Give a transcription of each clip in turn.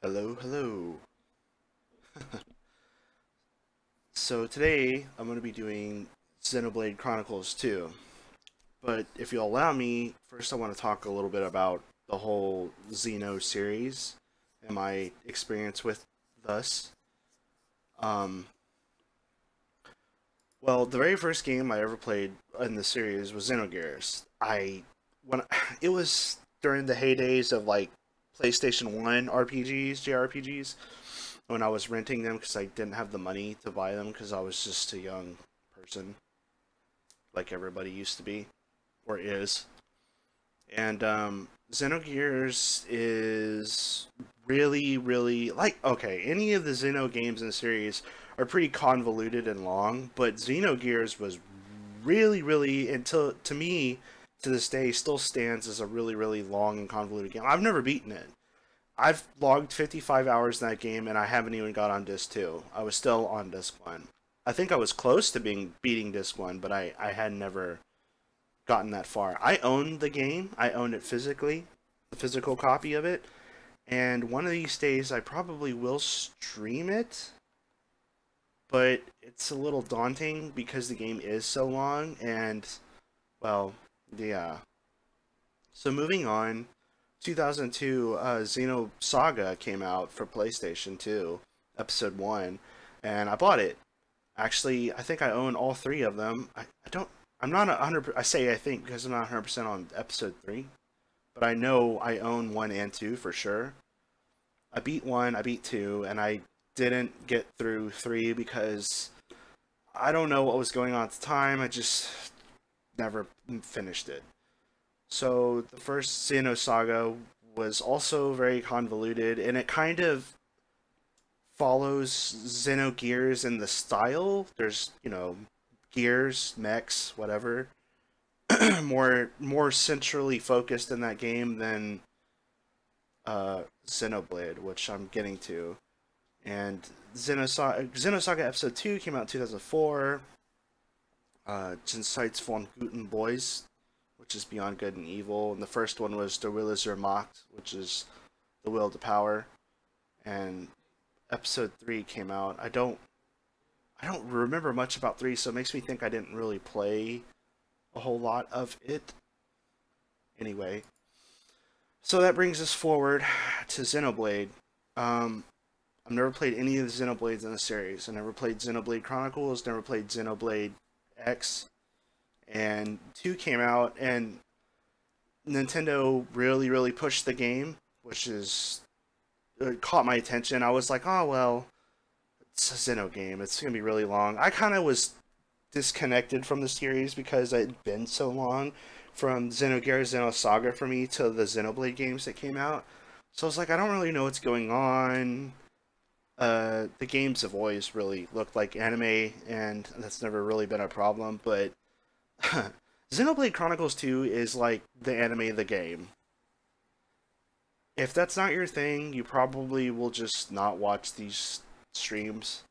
Hello, hello. So today I'm going to be doing Xenoblade Chronicles 2. But if you'll allow me, first I want to talk a little bit about the whole Xeno series and my experience with thus. Um, well, the very first game I ever played in the series was Xenogears. When it was during the heydays of like PlayStation 1 RPGs, JRPGs, when I was renting them because I didn't have the money to buy them because I was just a young person, like everybody used to be or is. And Xenogears is really like okay. Any of the Xeno games in the series are pretty convoluted and long, but Xenogears was really until to me to this day still stands as a really long and convoluted game. I've never beaten it. I've logged 55 hours in that game, and I haven't even got on disc 2. I was still on disc 1. I think I was close to beating disc 1, but I had never gotten that far. I own the game. I own it physically, the physical copy of it. And one of these days, I probably will stream it, but it's a little daunting because the game is so long, and, well, yeah. So moving on, 2002, Xeno Saga came out for PlayStation 2, Episode 1, and I bought it. Actually, I think I own all three of them. I don't, I'm not 100%, I say I think because I'm not 100% on Episode 3, but I know I own 1 and 2 for sure. I beat 1, I beat 2, and I didn't get through 3 because I don't know what was going on at the time. I just never finished it. So the first Xenosaga was also very convoluted, and it kind of follows Xenogears in the style. There's, gears, mechs, whatever, more centrally focused in that game than Xenoblade, which I'm getting to. And Xenosaga Episode 2 came out in 2004. Jenseits von Guten Boys, which is Beyond Good and Evil, and the first one was Der Wille zur Macht, which is The Will to Power, and Episode 3 came out. I don't remember much about 3, so it makes me think I didn't really play a whole lot of it. Anyway, so that brings us forward to Xenoblade. I've never played any of the Xenoblades in the series. I never played Xenoblade Chronicles, never played Xenoblade X, and 2 came out, and Nintendo really pushed the game, which is it caught my attention. I was like, oh well, it's a Xeno game, it's gonna be really long. I kind of was disconnected from the series because it had been so long from Xenogears Xenosaga for me to the Xenoblade games that came out. So I was like, I don't really know what's going on. The games have always really looked like anime, and that's never really been a problem, but Xenoblade Chronicles 2 is like the anime of the game. If that's not your thing, you probably will just not watch these streams.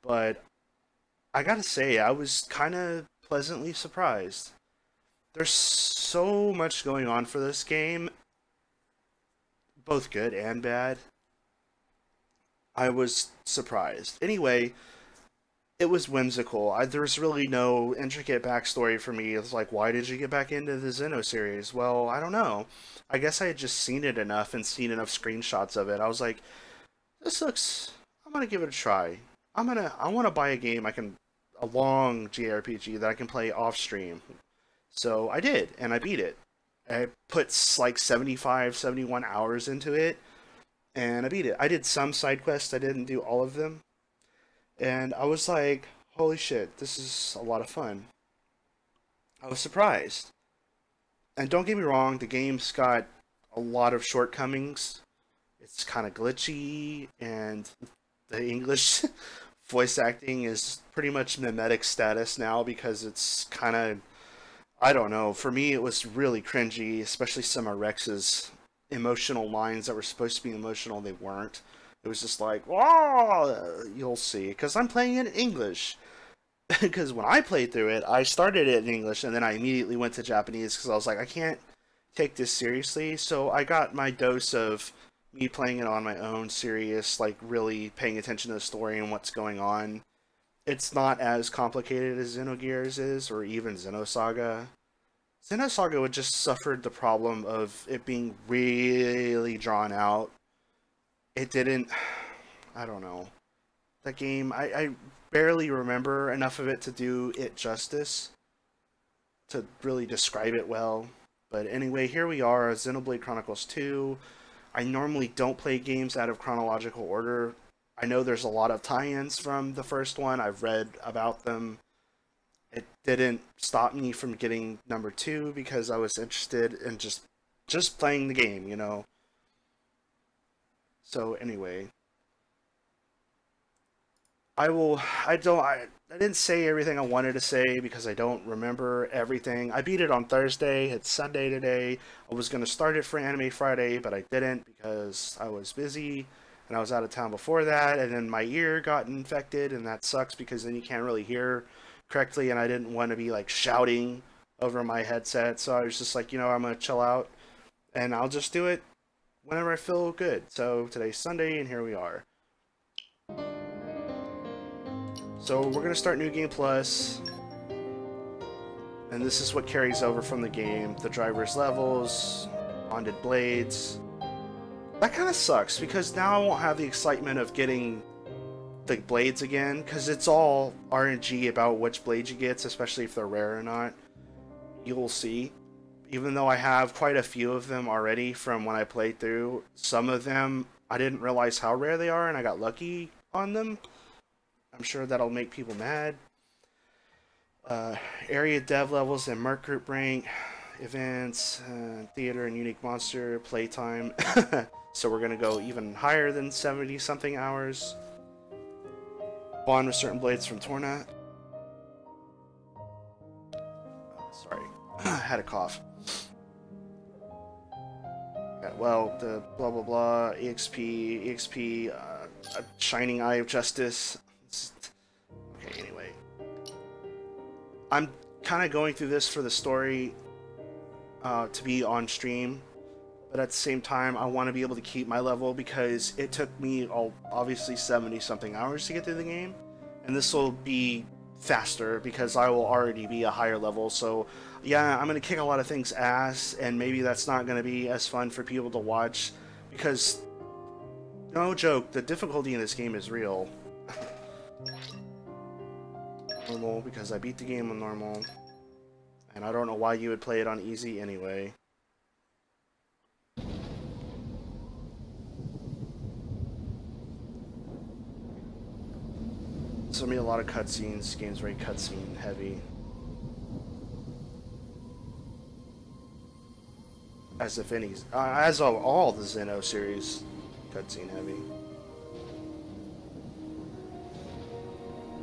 But I gotta say, I was kind of pleasantly surprised. There's so much going on for this game, both good and bad. I was surprised. Anyway, it was whimsical. There's really no intricate backstory for me. It's like, why did you get back into the Xeno series? Well, I don't know. I guess I had just seen it enough and seen enough screenshots of it. I was like, this looks. I'm gonna give it a try. I want to buy a long JRPG that I can play off stream. So I did, and I beat it. I put like 75, 71 hours into it, and I beat it. I did some side quests. I didn't do all of them. And I was like, holy shit, this is a lot of fun. I was surprised. And don't get me wrong, the game's got a lot of shortcomings. It's kind of glitchy, and the English voice acting is pretty much mimetic status now because it's kind of, I don't know, for me it was really cringy, especially some of Rex's emotional lines that were supposed to be emotional, they weren't. It was just like, oh, you'll see, because I'm playing it in English. Because when I played through it, I started it in English, and then I immediately went to Japanese, because I was like, I can't take this seriously. So I got my dose of me playing it on my own, serious, like really paying attention to the story and what's going on, it's not as complicated as Xenogears is, or even Xenosaga. Xenosaga would just suffered the problem of it being really drawn out. It didn't. I don't know. That game, I barely remember enough of it to do it justice, to really describe it well. But anyway, here we are, Xenoblade Chronicles 2. I normally don't play games out of chronological order. I know there's a lot of tie-ins from the first one. I've read about them. It didn't stop me from getting number 2 because I was interested in just playing the game, you know. So anyway, I didn't say everything I wanted to say because I don't remember everything. I beat it on Thursday. It's Sunday today. I was going to start it for Anime Friday, but I didn't because I was busy and I was out of town before that, and then my ear got infected, and that sucks because then you can't really hear correctly, and I didn't want to be like shouting over my headset, so I was just like, you know, I'm going to chill out and I'll just do it whenever I feel good. So today's Sunday and here we are. So we're going to start New Game Plus, and this is what carries over from the game. The driver's levels, bonded blades. That kind of sucks, because now I won't have the excitement of getting the blades again, because it's all RNG about which blades you get, especially if they're rare or not. You'll see. Even though I have quite a few of them already from when I played through, some of them I didn't realize how rare they are, and I got lucky on them. I'm sure that'll make people mad. Area dev levels and Merc group rank, events, theater and unique monster, playtime. So we're going to go even higher than 70 something hours. Bond with certain blades from Torna. Sorry, I had a cough. Well, the blah blah blah, EXP, Shining Eye of Justice. Okay, anyway. I'm kind of going through this for the story to be on stream, but at the same time, I want to be able to keep my level because it took me obviously 70 something hours to get through the game, and this will be faster because I will already be a higher level. So yeah, I'm going to kick a lot of things ass, and maybe that's not going to be as fun for people to watch because, no joke, the difficulty in this game is real. Normal, because I beat the game on normal, and I don't know why you would play it on easy anyway. There's gonna be a lot of cutscenes. This game's very cutscene heavy. As if any, as of all the Xeno series, cutscene heavy.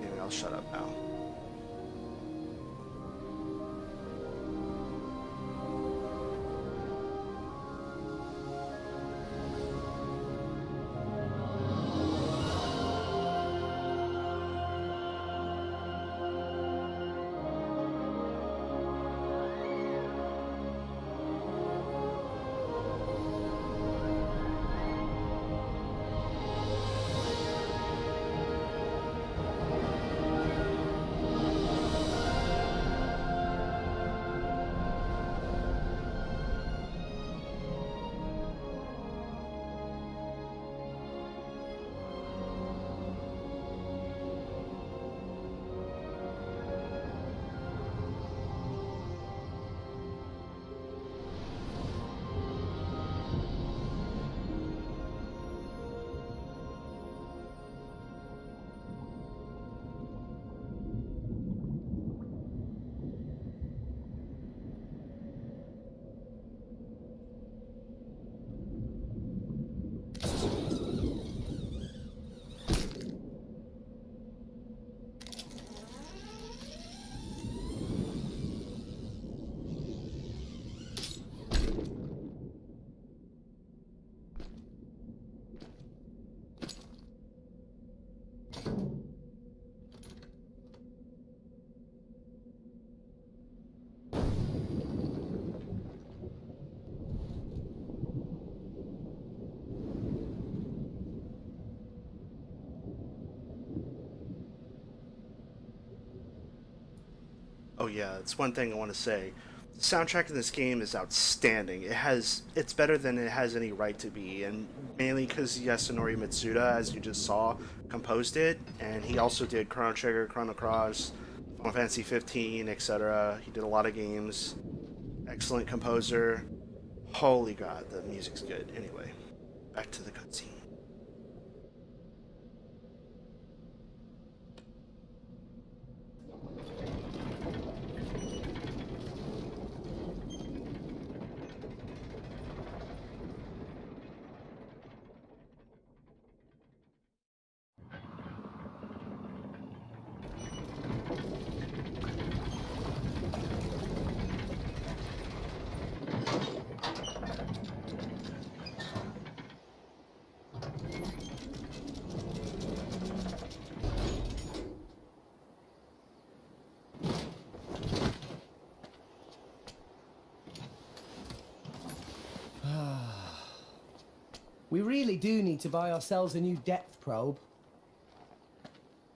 Maybe I'll shut up now. yeah, it's one thing I want to say. The soundtrack in this game is outstanding. It's better than it has any right to be, and mainly because Yasunori Mitsuda, as you just saw, composed it, and he also did Chrono Trigger, Chrono Cross, Final Fantasy 15, etc. He did a lot of games. Excellent composer. Holy God, the music's good. Anyway, back to the cutscene. We really do need to buy ourselves a new depth probe.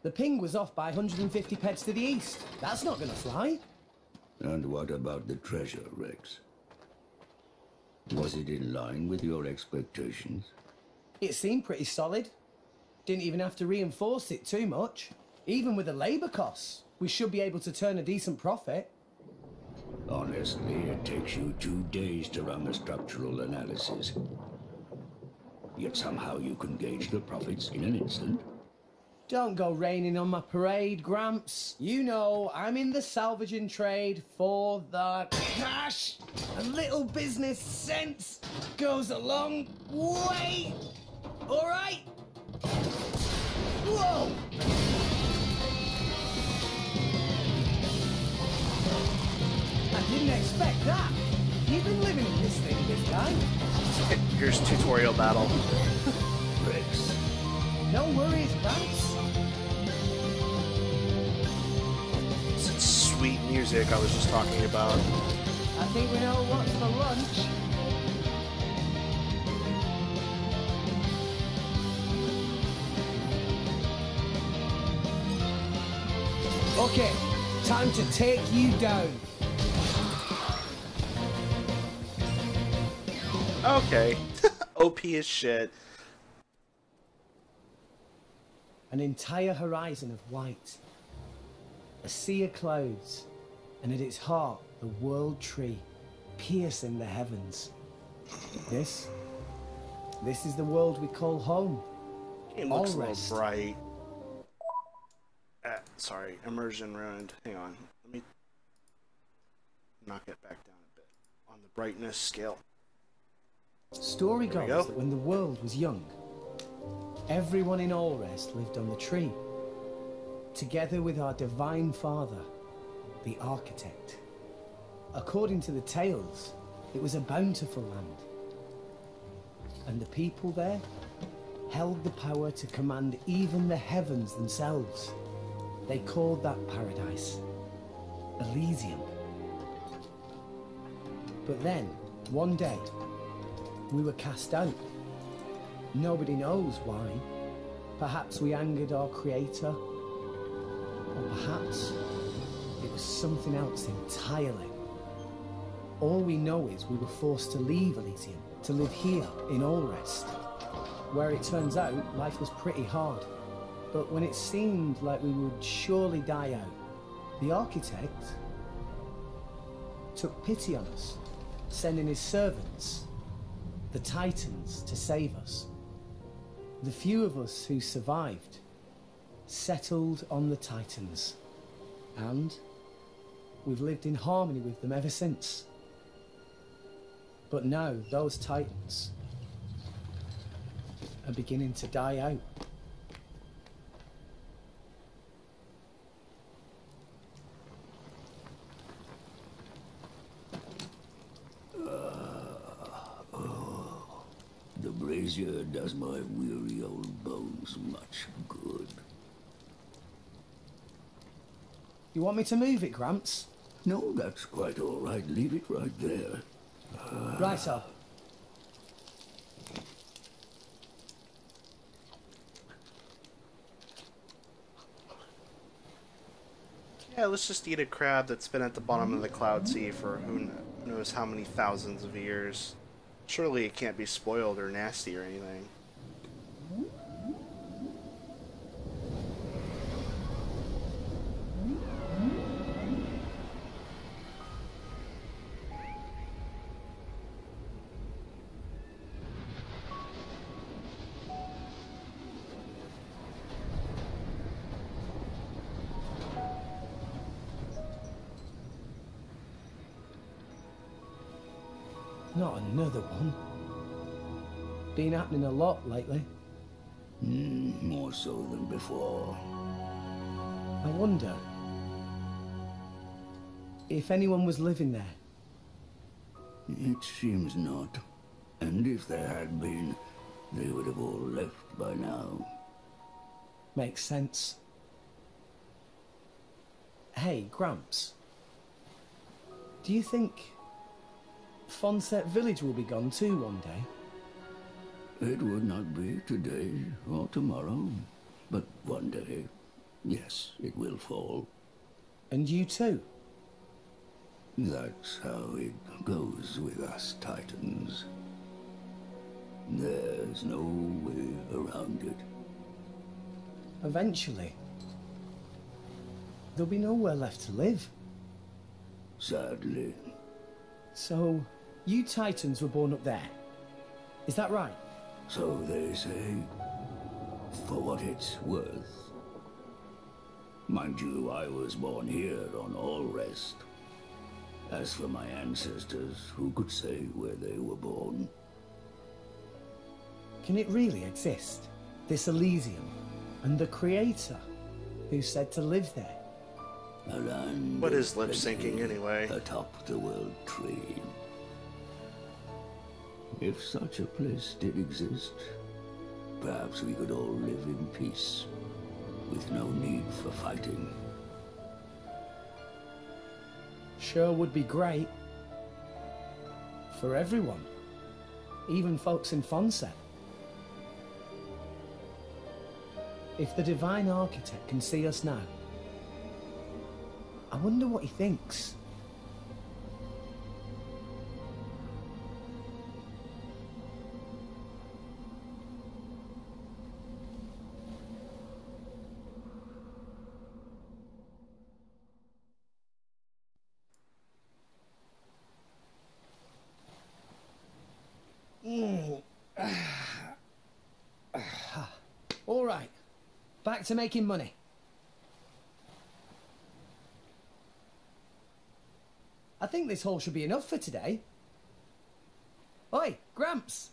The ping was off by 150 peds to the east. That's not gonna fly. And what about the treasure, Rex? Was it in line with your expectations? It seemed pretty solid. Didn't even have to reinforce it too much. Even with the labor costs, we should be able to turn a decent profit. Honestly, it takes you 2 days to run a structural analysis. Yet somehow you can gauge the profits in an instant. Don't go raining on my parade, Gramps. You know, I'm in the salvaging trade for the cash. A little business sense goes a long way. All right? Whoa! I didn't expect that. You've been living in this thing, this guy. Here's tutorial battle. Rex. No worries, Gramps. It's sweet music I was just talking about. I think we know what's for lunch. Okay, time to take you down. Okay. OP as shit. An entire horizon of white. A sea of clouds. And at its heart, the world tree, piercing the heavens. This is the world we call home. Game looks a Allrest. little bright. Sorry, immersion ruined. Hang on. Let me knock it back down a bit on the brightness scale. Story There we goes go. that when the world was young, everyone in Allrest lived on the tree, together with our divine father, the architect. According to the tales, it was a bountiful land, and the people there held the power to command even the heavens themselves. They called that paradise Elysium. But then, one day, we were cast out. Nobody knows why. Perhaps we angered our creator, or perhaps it was something else entirely. All we know is we were forced to leave Elysium, to live here in Allrest, where it turns out life was pretty hard. But when it seemed like we would surely die out, the architect took pity on us, sending his servants, the Titans, to save us. The few of us who survived settled on the Titans, and we've lived in harmony with them ever since. But now those Titans are beginning to die out. The brazier does my weary old bones much good. You want me to move it, Gramps? No, that's quite all right. Leave it right there. Right, sir. yeah, let's just eat a crab that's been at the bottom of the Cloud Sea for who knows how many thousands of years. Surely it can't be spoiled or nasty or anything. Not another one. Been happening a lot lately. More so than before. I wonder if anyone was living there. It seems not. And if there had been, they would have all left by now. Makes sense. Hey, Gramps. Do you think Fonset Village will be gone too one day? It would not be today or tomorrow, but one day, yes, it will fall. And you too? That's how it goes with us Titans. There's no way around it. Eventually. There'll be nowhere left to live. Sadly. So, you Titans were born up there. Is that right? So they say, for what it's worth. Mind you, I was born here on All Rest. As for my ancestors, who could say where they were born? Can it really exist? This Elysium? And the Creator, who said to live there? A land What is lip syncing anyway? atop the world tree. If such a place did exist, perhaps we could all live in peace, with no need for fighting. Sure would be great. For everyone. Even folks in Fonset. If the Divine Architect can see us now, I wonder what he thinks. All right, back to making money. I think this haul should be enough for today. Oi, Gramps!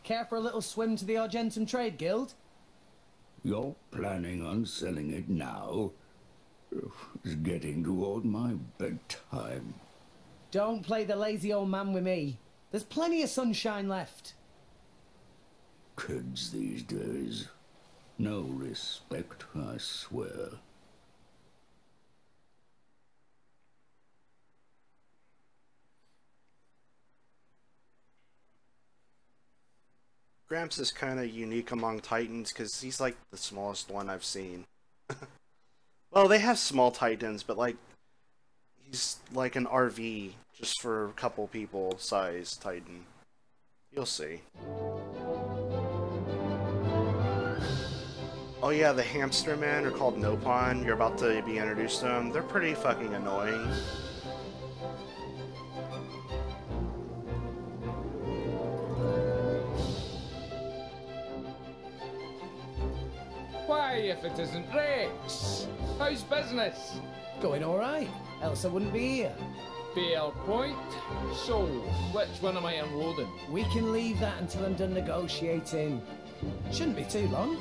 Care for a little swim to the Argentum Trade Guild? You're planning on selling it now? It's getting toward my bedtime. Don't play the lazy old man with me. There's plenty of sunshine left. Kids these days. No respect, I swear. Gramps is kind of unique among Titans because he's like the smallest one I've seen. Well, they have small Titans, but like he's like an RV just for a couple people size Titan. You'll see. Oh yeah, the hamster men are called Nopon. You're about to be introduced to them. They're pretty fucking annoying. Why, if it isn't Rex? How's business? Going all right, else I wouldn't be here. Fair point. So, which one am I unloading? We can leave that until I'm done negotiating. Shouldn't be too long.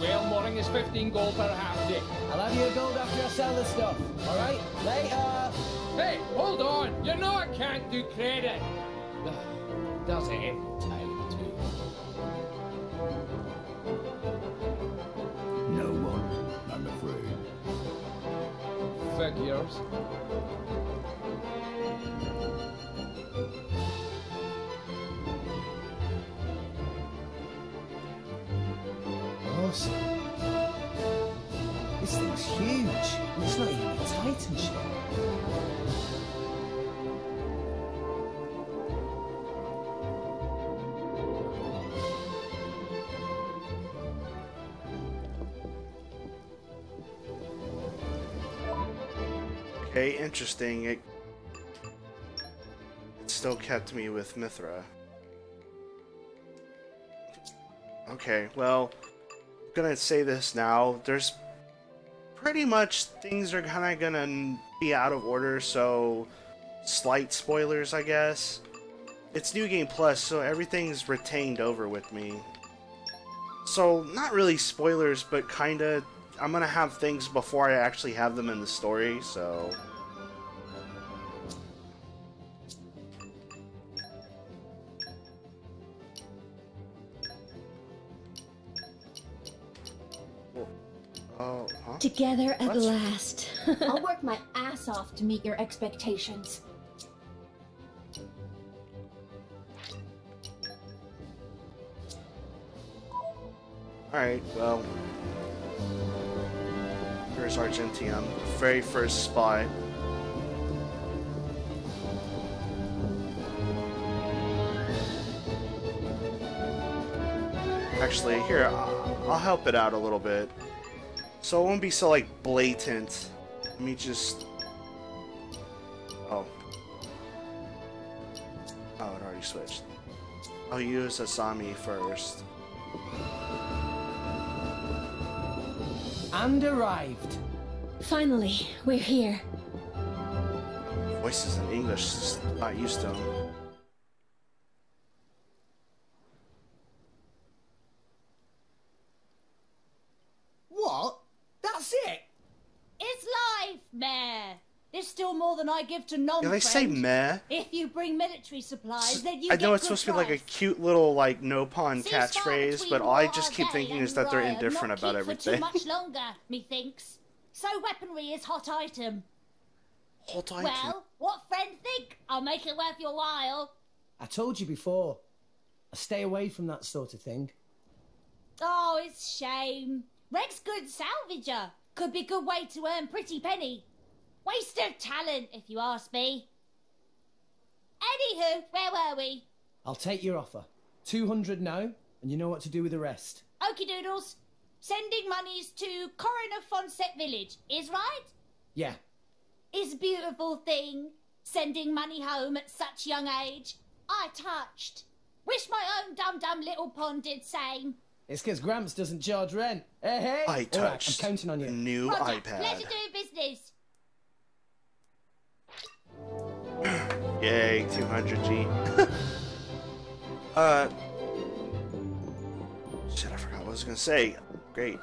Well, mooring is 15 gold per half day. I'll have you a gold after I sell the stuff. All right, later. Hey, hold on! You know I can't do credit! Does it every time, too? No one, I'm afraid. Figures. Awesome. This thing's huge, and it's not even a Titan ship. Okay, interesting. It still kept me with Mithra. Okay, well, I'm gonna say this now. There's pretty much things are kind of gonna be out of order, so slight spoilers, I guess. It's New Game Plus, so everything's retained over with me. So, not really spoilers, but kinda. I'm gonna have things before I actually have them in the story, so. Oh, huh? Together at What? last. I'll work my ass off to meet your expectations. Alright, well. Here's Argentium, very first spot. Actually, here, I'll help it out a little bit. So it won't be so, like, blatant. Let me just... Oh. Oh, it already switched. I'll use Asami first. And arrived. Finally, we're here. Voices in English, just not used to them. What? That's it? It's life, Mayor. There's still more than I give to non-friend. Yeah, they say meh. If you bring military supplies, then you I get know it's good supposed to be like a price. cute little, like, no-pun Ceasefire catchphrase, between but all I War just keep Day thinking and is that they're Riot indifferent not about keep everything. For too much longer, methinks. So weaponry is hot item. Hold on. Well, what friend think? I'll make it worth your while. I told you before. I stay away from that sort of thing. Oh, it's shame. Rex good salvager. Could be good way to earn pretty penny. Waste of talent, if you ask me. Anywho, where were we? I'll take your offer. 200 now, and you know what to do with the rest. Okie doodles. Sending monies to Coroner Fonset Village, is right? Yeah. Is beautiful thing. Sending money home at such young age. I touched. Wish my own dum-dum little pond did same. It's because Gramps doesn't charge rent. Hey, hey! I All right, touched I'm counting on you. new Roger, iPad. pleasure doing business. Yay, 200G. Shit, I forgot what I was gonna say. Great.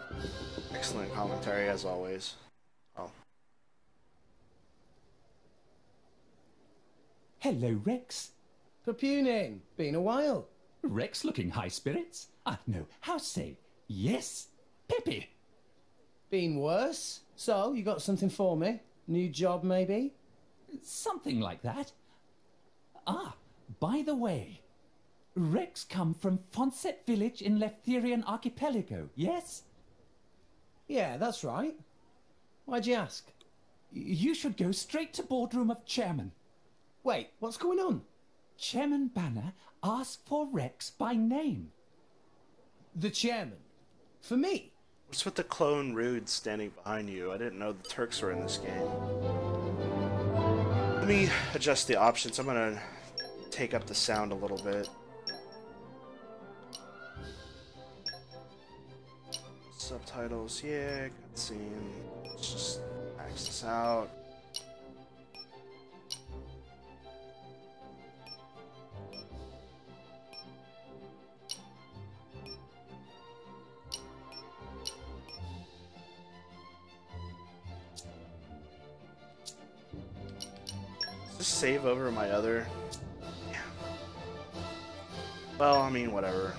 Excellent commentary as always. Oh. Hello, Rex. Papuning. Been a while. Rex looking high spirits? No, how say, yes, Peppy. Been worse. So, you got something for me? New job, maybe? Something like that. By the way, Rex come from Fonset Village in Leftherian Archipelago, yes? Yeah, that's right. Why'd you ask? You should go straight to boardroom of chairman. Wait, what's going on? Chairman Banner asked for Rex by name. The chairman. For me? What's with the clone Rude standing behind you? I didn't know the Turks were in this game. Let me adjust the options. I'm gonna take up the sound a little bit. Subtitles, yeah, cutscene. Let's just max this out. Just save over my other. Yeah. Well, I mean, whatever.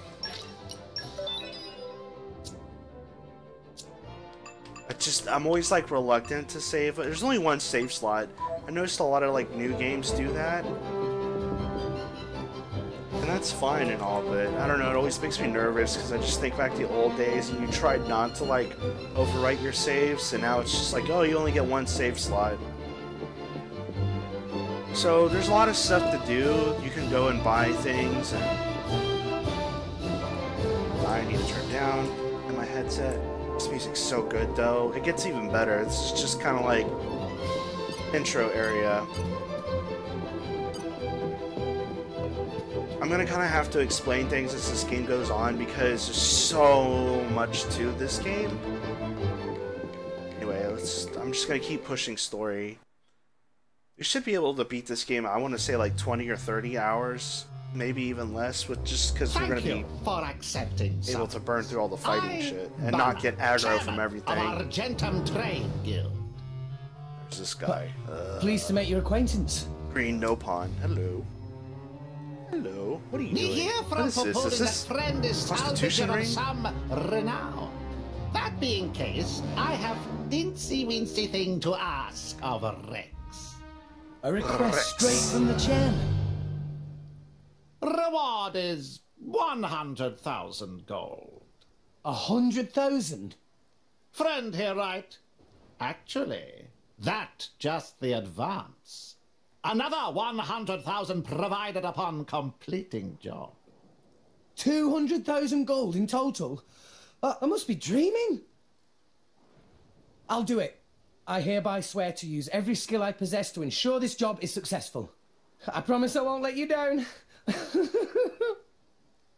I'm always like reluctant to save. There's only one save slot. I noticed a lot of like new games do that. And that's fine and all, but I don't know, it always makes me nervous because I just think back to the old days and you tried not to, like, overwrite your saves, and now it's just like, oh, you only get one save slot. So there's a lot of stuff to do. You can go and buy things, and I need to turn down in my headset. This music's so good, though. It gets even better. This is just kind of like intro area. I'm gonna kind of have to explain things as this game goes on because there's so much to this game. Anyway, I'm just gonna keep pushing story. You should be able to beat this game, I want to say like 20 or 30 hours, maybe even less, with just because we're going to be for accepting able to burn through all the fighting shit and not get aggro from everything. Argentum Trade Guild. There's this guy. Pleased to make your acquaintance. Green Nopon. Hello. Hello. What are you doing? Here What from is this? Is this friend is prostitution of ring? some renown. That being case, I have dincy-wincy thing to ask of Rex. A request straight from the chairman. Reward is 100,000 gold. 100,000? Friend here, right? Actually, that just the advance. Another 100,000 provided upon completing job. 200,000 gold in total? I must be dreaming. I'll do it. I hereby swear to use every skill I possess to ensure this job is successful. I promise I won't let you down.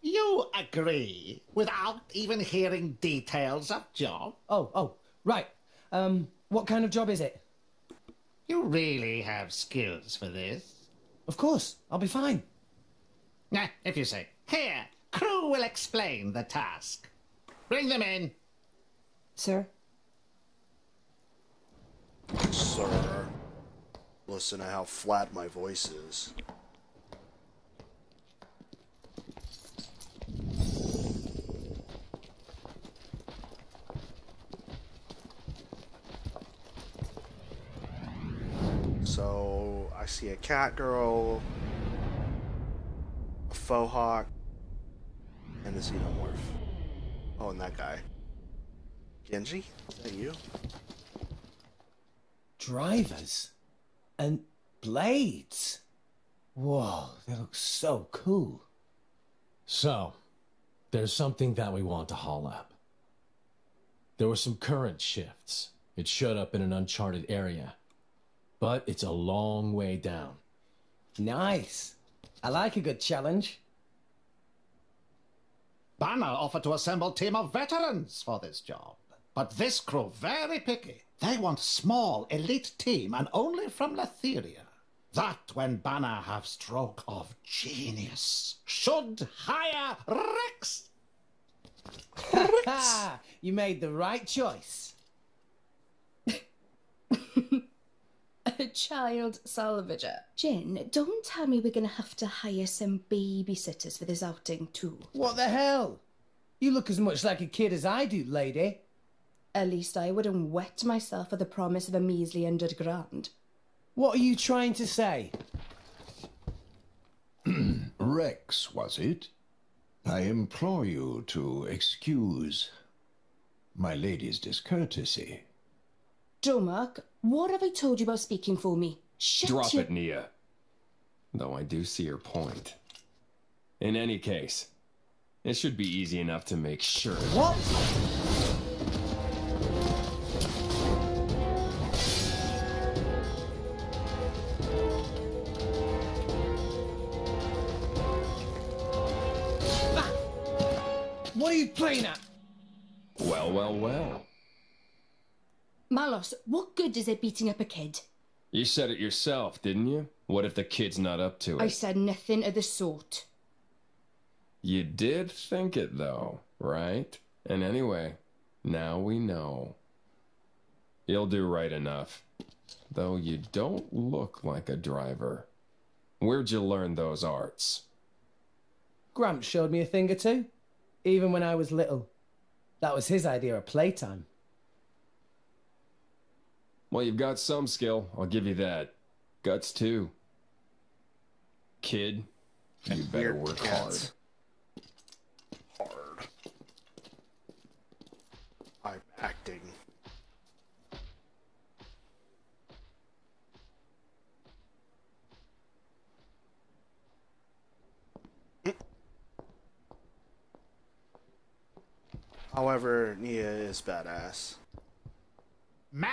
You agree without even hearing details of job? Oh, right. What kind of job is it? You really have skills for this? Of course, I'll be fine. If you say. Here, crew will explain the task. Bring them in. Sir? Sir, listen to how flat my voice is. So, I see a cat girl, a faux hawk, and a xenomorph. Oh, and that guy. Genji? Is that you? Drivers and blades. Whoa, they look so cool. So, there's something that we want to haul up. There were some current shifts. It showed up in an uncharted area. But it's a long way down. Nice. I like a good challenge. Banner offered to assemble a team of veterans for this job. But this crew very picky. They want small, elite team and only from Letheria. That when Banner have stroke of genius should hire Rex. Ha! You made the right choice. A child salvager. Jin, don't tell me we're gonna have to hire some babysitters for this outing too. What the hell? You look as much like a kid as I do, lady. At least I wouldn't wet myself for the promise of a measly £100. What are you trying to say? Rex, was it? I implore you to excuse my lady's discourtesy. Domark, what have I told you about speaking for me? Shut Drop your... it, Nia. Though I do see your point. In any case, it should be easy enough to make sure. What? What are you playing at? Well, well, well. Malos, what good is it beating up a kid? You said it yourself, didn't you? What if the kid's not up to it? I said nothing of the sort. You did think it, though, right? And anyway, now we know. You'll do right enough. Though you don't look like a driver. Where'd you learn those arts? Gramps showed me a thing or two. Even when I was little. That was his idea of playtime. Well, you've got some skill, I'll give you that. Guts, too. Kid, You better Weird work cats. Hard. I'm acting. However, Nia is badass. My,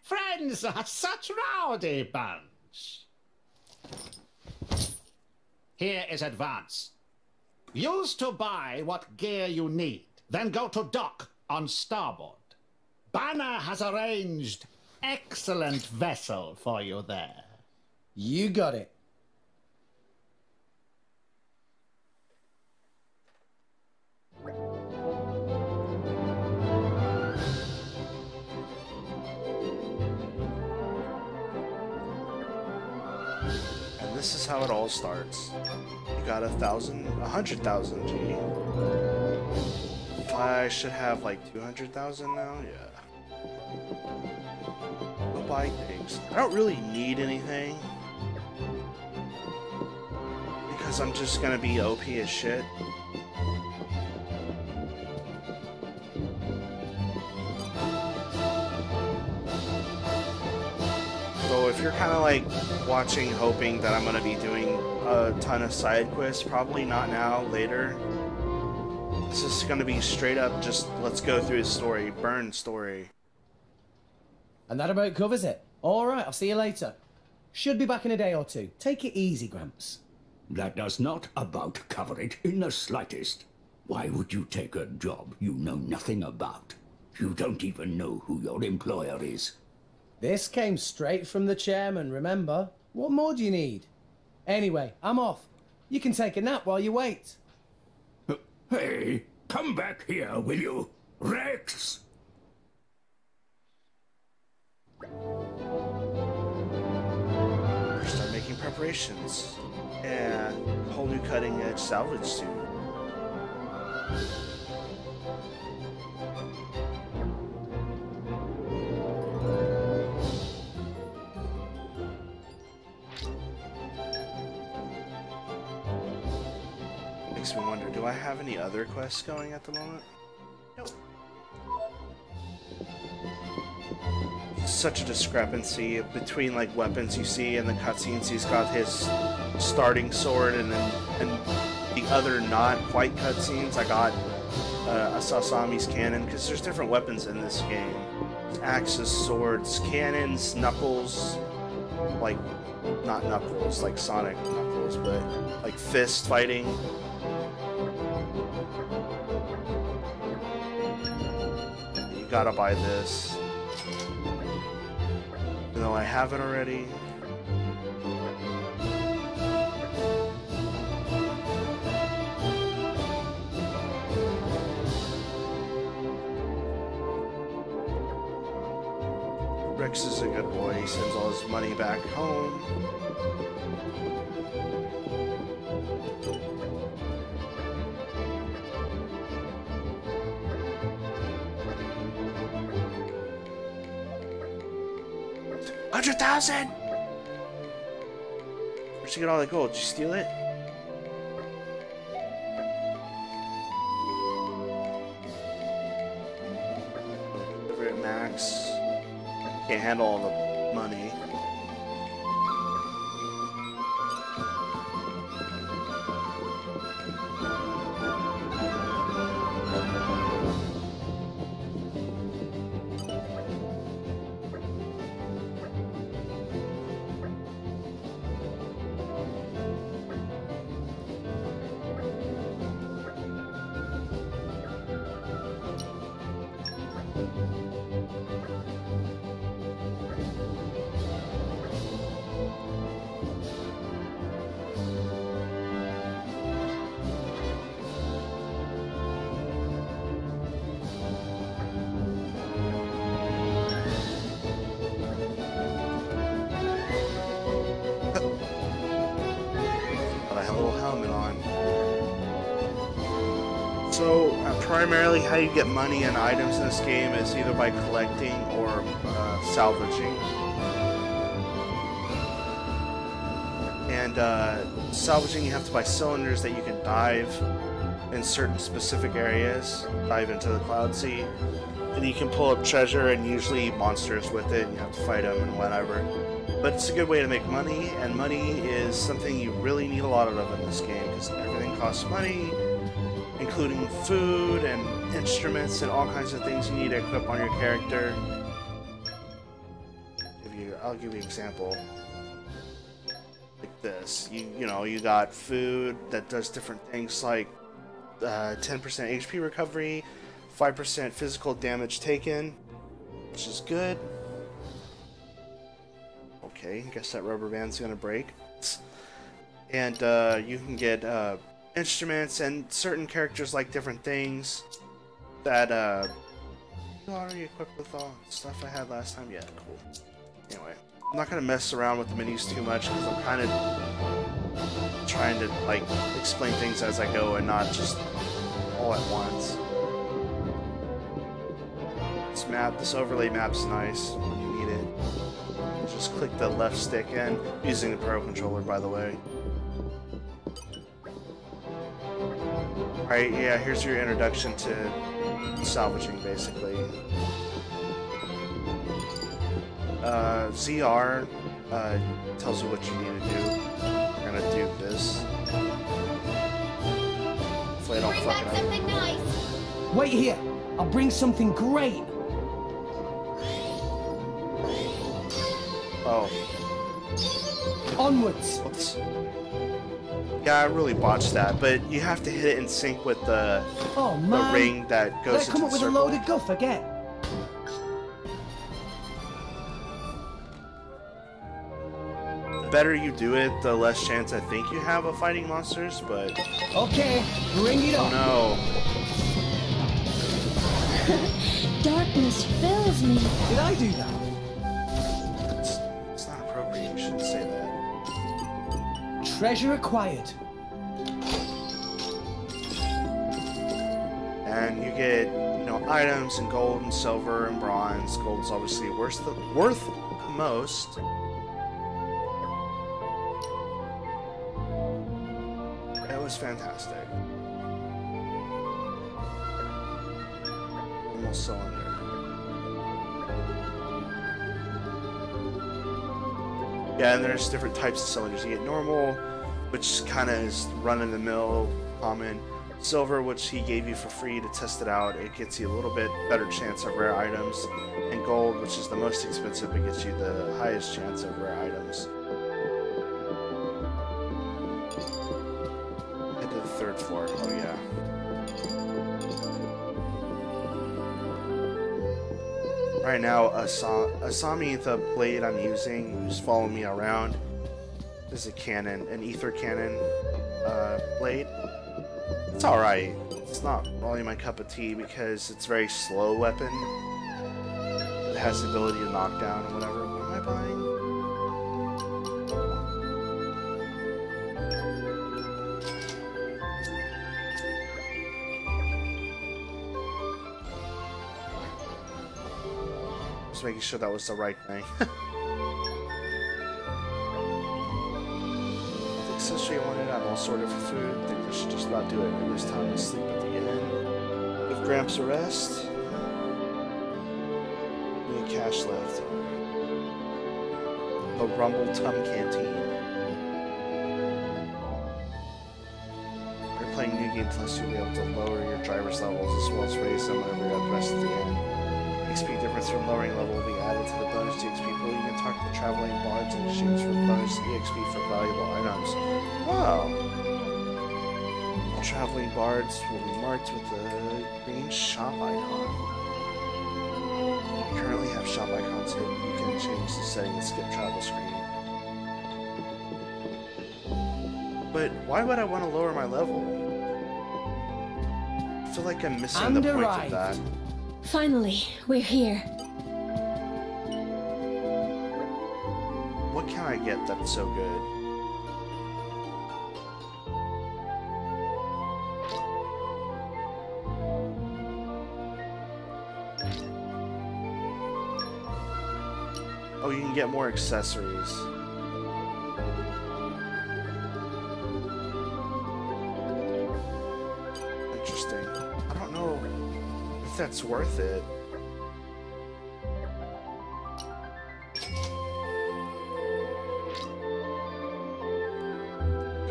friends are such rowdy bunch. Here is advance. Use to buy what gear you need, then go to dock on starboard. Banner has arranged excellent vessel for you there. You got it. And this is how it all starts. You got 100,000 G. I should have like 200,000 now, yeah. I'll buy things. I don't really need anything. Because I'm just gonna be OP as shit. So if you're kind of like watching, hoping that I'm going to be doing a ton of side quests, probably not now, later. This is going to be straight up just let's go through the story, burn story. And that about covers it. All right, I'll see you later. Should be back in a day or two. Take it easy, Gramps. That does not about cover it in the slightest. Why would you take a job you know nothing about? You don't even know who your employer is. This came straight from the chairman, remember? What more do you need? Anyway, I'm off. You can take a nap while you wait. Hey, come back here, will you? Rex! Start making preparations. And a whole new cutting edge salvage suit. Makes me wonder, do I have any other quests going at the moment? Nope. Such a discrepancy between like weapons you see in the cutscenes. He's got his starting sword and the other not quite cutscenes. I got a Sasami's cannon because there's different weapons in this game. Axes, swords, cannons, knuckles, like not knuckles like Sonic Knuckles, but like fist fighting. You gotta buy this. Even though I have it already. Rex is a good boy. He sends all his money back home. $100,000! Where'd you get all that gold? Did you steal it? Over at max. Can't handle all the money. So, primarily how you get money and items in this game is either by collecting or salvaging. And And salvaging, you have to buy cylinders that you can dive in certain specific areas, dive into the Cloud Sea, and you can pull up treasure and usually monsters with it, and you have to fight them and whatever. But it's a good way to make money, and money is something you really need a lot of in this game, because everything costs money, including food and instruments and all kinds of things you need to equip on your character. I'll give you an example. Like this. You know, you got food that does different things like 10% HP recovery, 5% physical damage taken, which is good. Okay, I guess that rubber band's gonna break. And you can get instruments, and certain characters like different things that you already equipped with all the stuff I had last time. Yeah, cool. Anyway, I'm not gonna mess around with the minis too much because I'm kind of trying to like explain things as I go and not just all at once. This overlay map's nice when you need it. Just click the left stick in, using the Pro controller, by the way. Alright, yeah, here's your introduction to salvaging, basically. ZR tells you what you need to do. We're gonna do this. Hopefully I don't fuck it up. Something nice. Wait here. I'll bring something great. Oh. Onwards. Whoops. Yeah, I really botched that, but you have to hit it in sync with the ring that goes into come the up with circle. a load of guff again. The better you do it, the less chance I think you have of fighting monsters, but... Okay, bring it on. Oh no. Darkness fills me. Did I do that? It's not appropriate, you shouldn't say that. Treasure acquired. And you get, you know, items and gold and silver and bronze. Gold's obviously worth the most. That was fantastic. Almost cylinder. Yeah, and there's different types of cylinders. You get normal, which kind of is run-of-the-mill, common. Silver, which he gave you for free to test it out. It gets you a little bit better chance of rare items. And gold, which is the most expensive, it gets you the highest chance of rare items. Head to the third floor. Oh yeah. Right now, Asami, the blade I'm using, who's following me around, is a cannon, an ether cannon blade. It's alright. It's not really my cup of tea because it's a very slow weapon. It has the ability to knock down and whatever. What am I buying? Just making sure that was the right thing. Accessory I wanted, I have all sort of food. I think I should just about do it. Maybe it's time to sleep at the inn. Give Gramps a rest. We have cash left. The Rumble Tum Canteen. You're playing New Game Plus, you'll be able to lower your driver's levels as well as raise them whenever you have the rest of the inn. XP difference from lowering level will be added to the bonus to XP pool. You can talk to traveling bards and exchange for bonus EXP for valuable items. Wow! Traveling bards will be marked with the green shop icon. You currently have shop icons hidden. You can change the setting and skip travel screen. But why would I want to lower my level? I feel like I'm missing the point of that. Finally, we're here. What can I get that's so good? Oh, you can get more accessories. Interesting. I don't know if that's worth it. You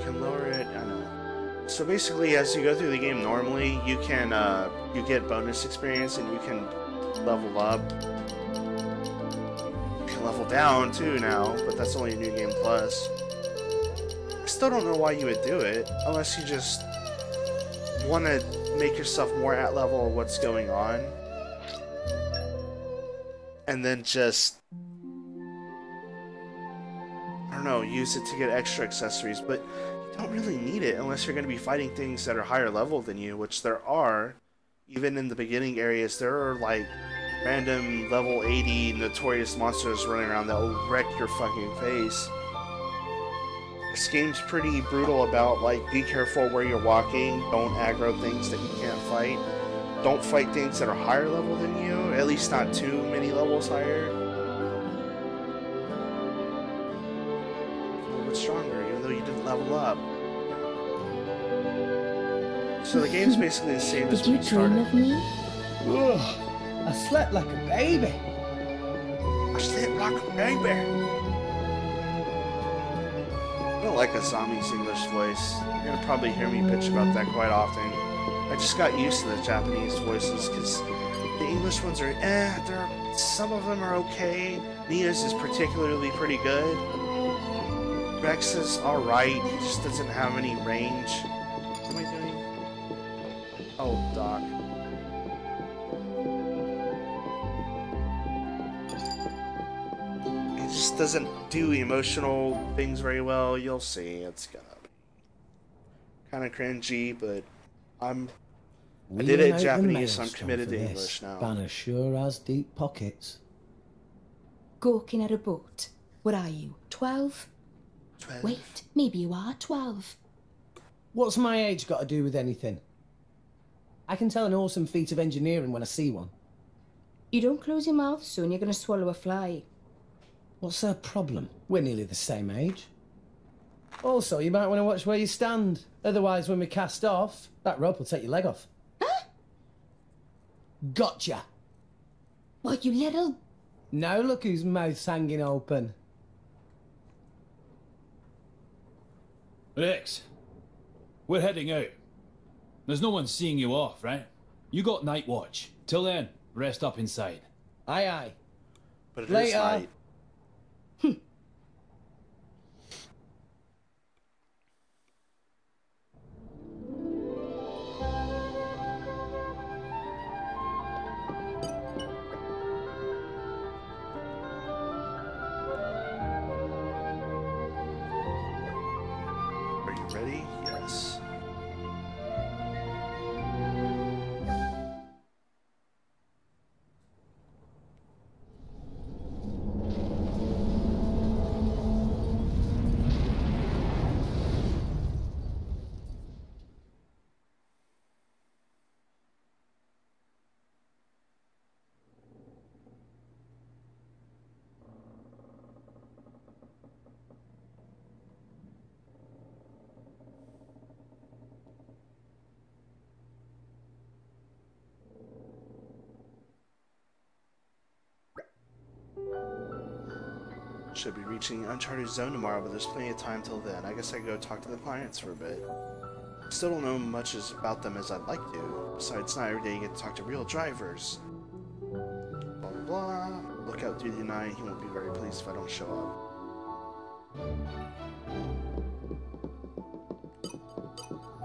can lower it, I know. So basically, as you go through the game normally, you can, you get bonus experience and you can level up. You can level down too now, but that's only a New Game Plus. I still don't know why you would do it, unless you just want to make yourself more at level of what's going on. And then just, I don't know, use it to get extra accessories, but you don't really need it unless you're going to be fighting things that are higher level than you, which there are. Even in the beginning areas, there are like random level 80 notorious monsters running around that will wreck your fucking face. This game's pretty brutal about, like, be careful where you're walking, don't aggro things that you can't fight, don't fight things that are higher level than you, at least not too many levels higher. A little bit stronger, even though you didn't level up. So the game's basically the same as when you started. Did you dream of me? Ugh, I slept like a baby. I slept like a baby. I don't like Asami's English voice. You're gonna probably hear me bitch about that quite often. I just got used to the Japanese voices because the English ones are some of them are okay. Nia's is particularly pretty good. Rex is alright, he just doesn't have any range. What am I doing? Oh, Doc. He just doesn't do emotional things very well. You'll see. It's gonna be kind of cringy, but I did it in Japanese, so I'm committed to English now. Banner sure has deep pockets. Gawking at a boat. What are you, 12? 12. Wait, maybe you are 12. What's my age got to do with anything? I can tell an awesome feat of engineering when I see one. You don't close your mouth, soon you're going to swallow a fly. What's her problem? We're nearly the same age. Also, you might want to watch where you stand. Otherwise, when we cast off, that rope will take your leg off. Huh? Gotcha! What, you little... Now look whose mouth's hanging open. Rex, we're heading out. There's no one seeing you off, right? You got night watch. Till then, rest up inside. Aye, aye. But it Later. is night. Are you ready? Yes. Should be reaching Uncharted Zone tomorrow, but there's plenty of time till then. I guess I go talk to the clients for a bit. Still don't know much about them as I'd like to. Besides, not every day you get to talk to real drivers. Blah blah blah. Look out through the night. He won't be very pleased if I don't show up.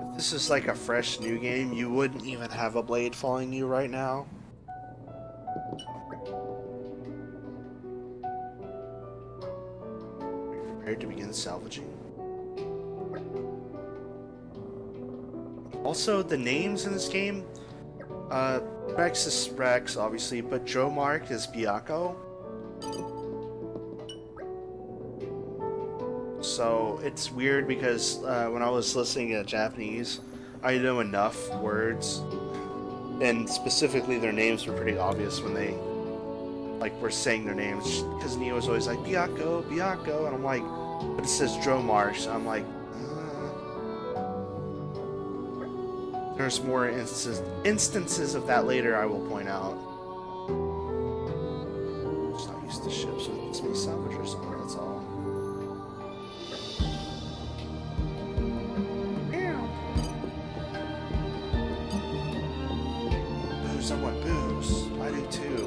If this is like a fresh new game, you wouldn't even have a blade following you right now. Prepared to begin salvaging. Also, the names in this game, Rex is Rex, obviously, but Dromark is Byakko. So it's weird because when I was listening to Japanese, I know enough words, and specifically their names were pretty obvious when they were saying their names, because Neo was always like Byakko, Byakko, and I'm like, but it says Dromark, so I'm like, There's more instances of that later, I will point out. Just not used to ships with this many salvagers on, that's all. Booze, I want booze. I do too.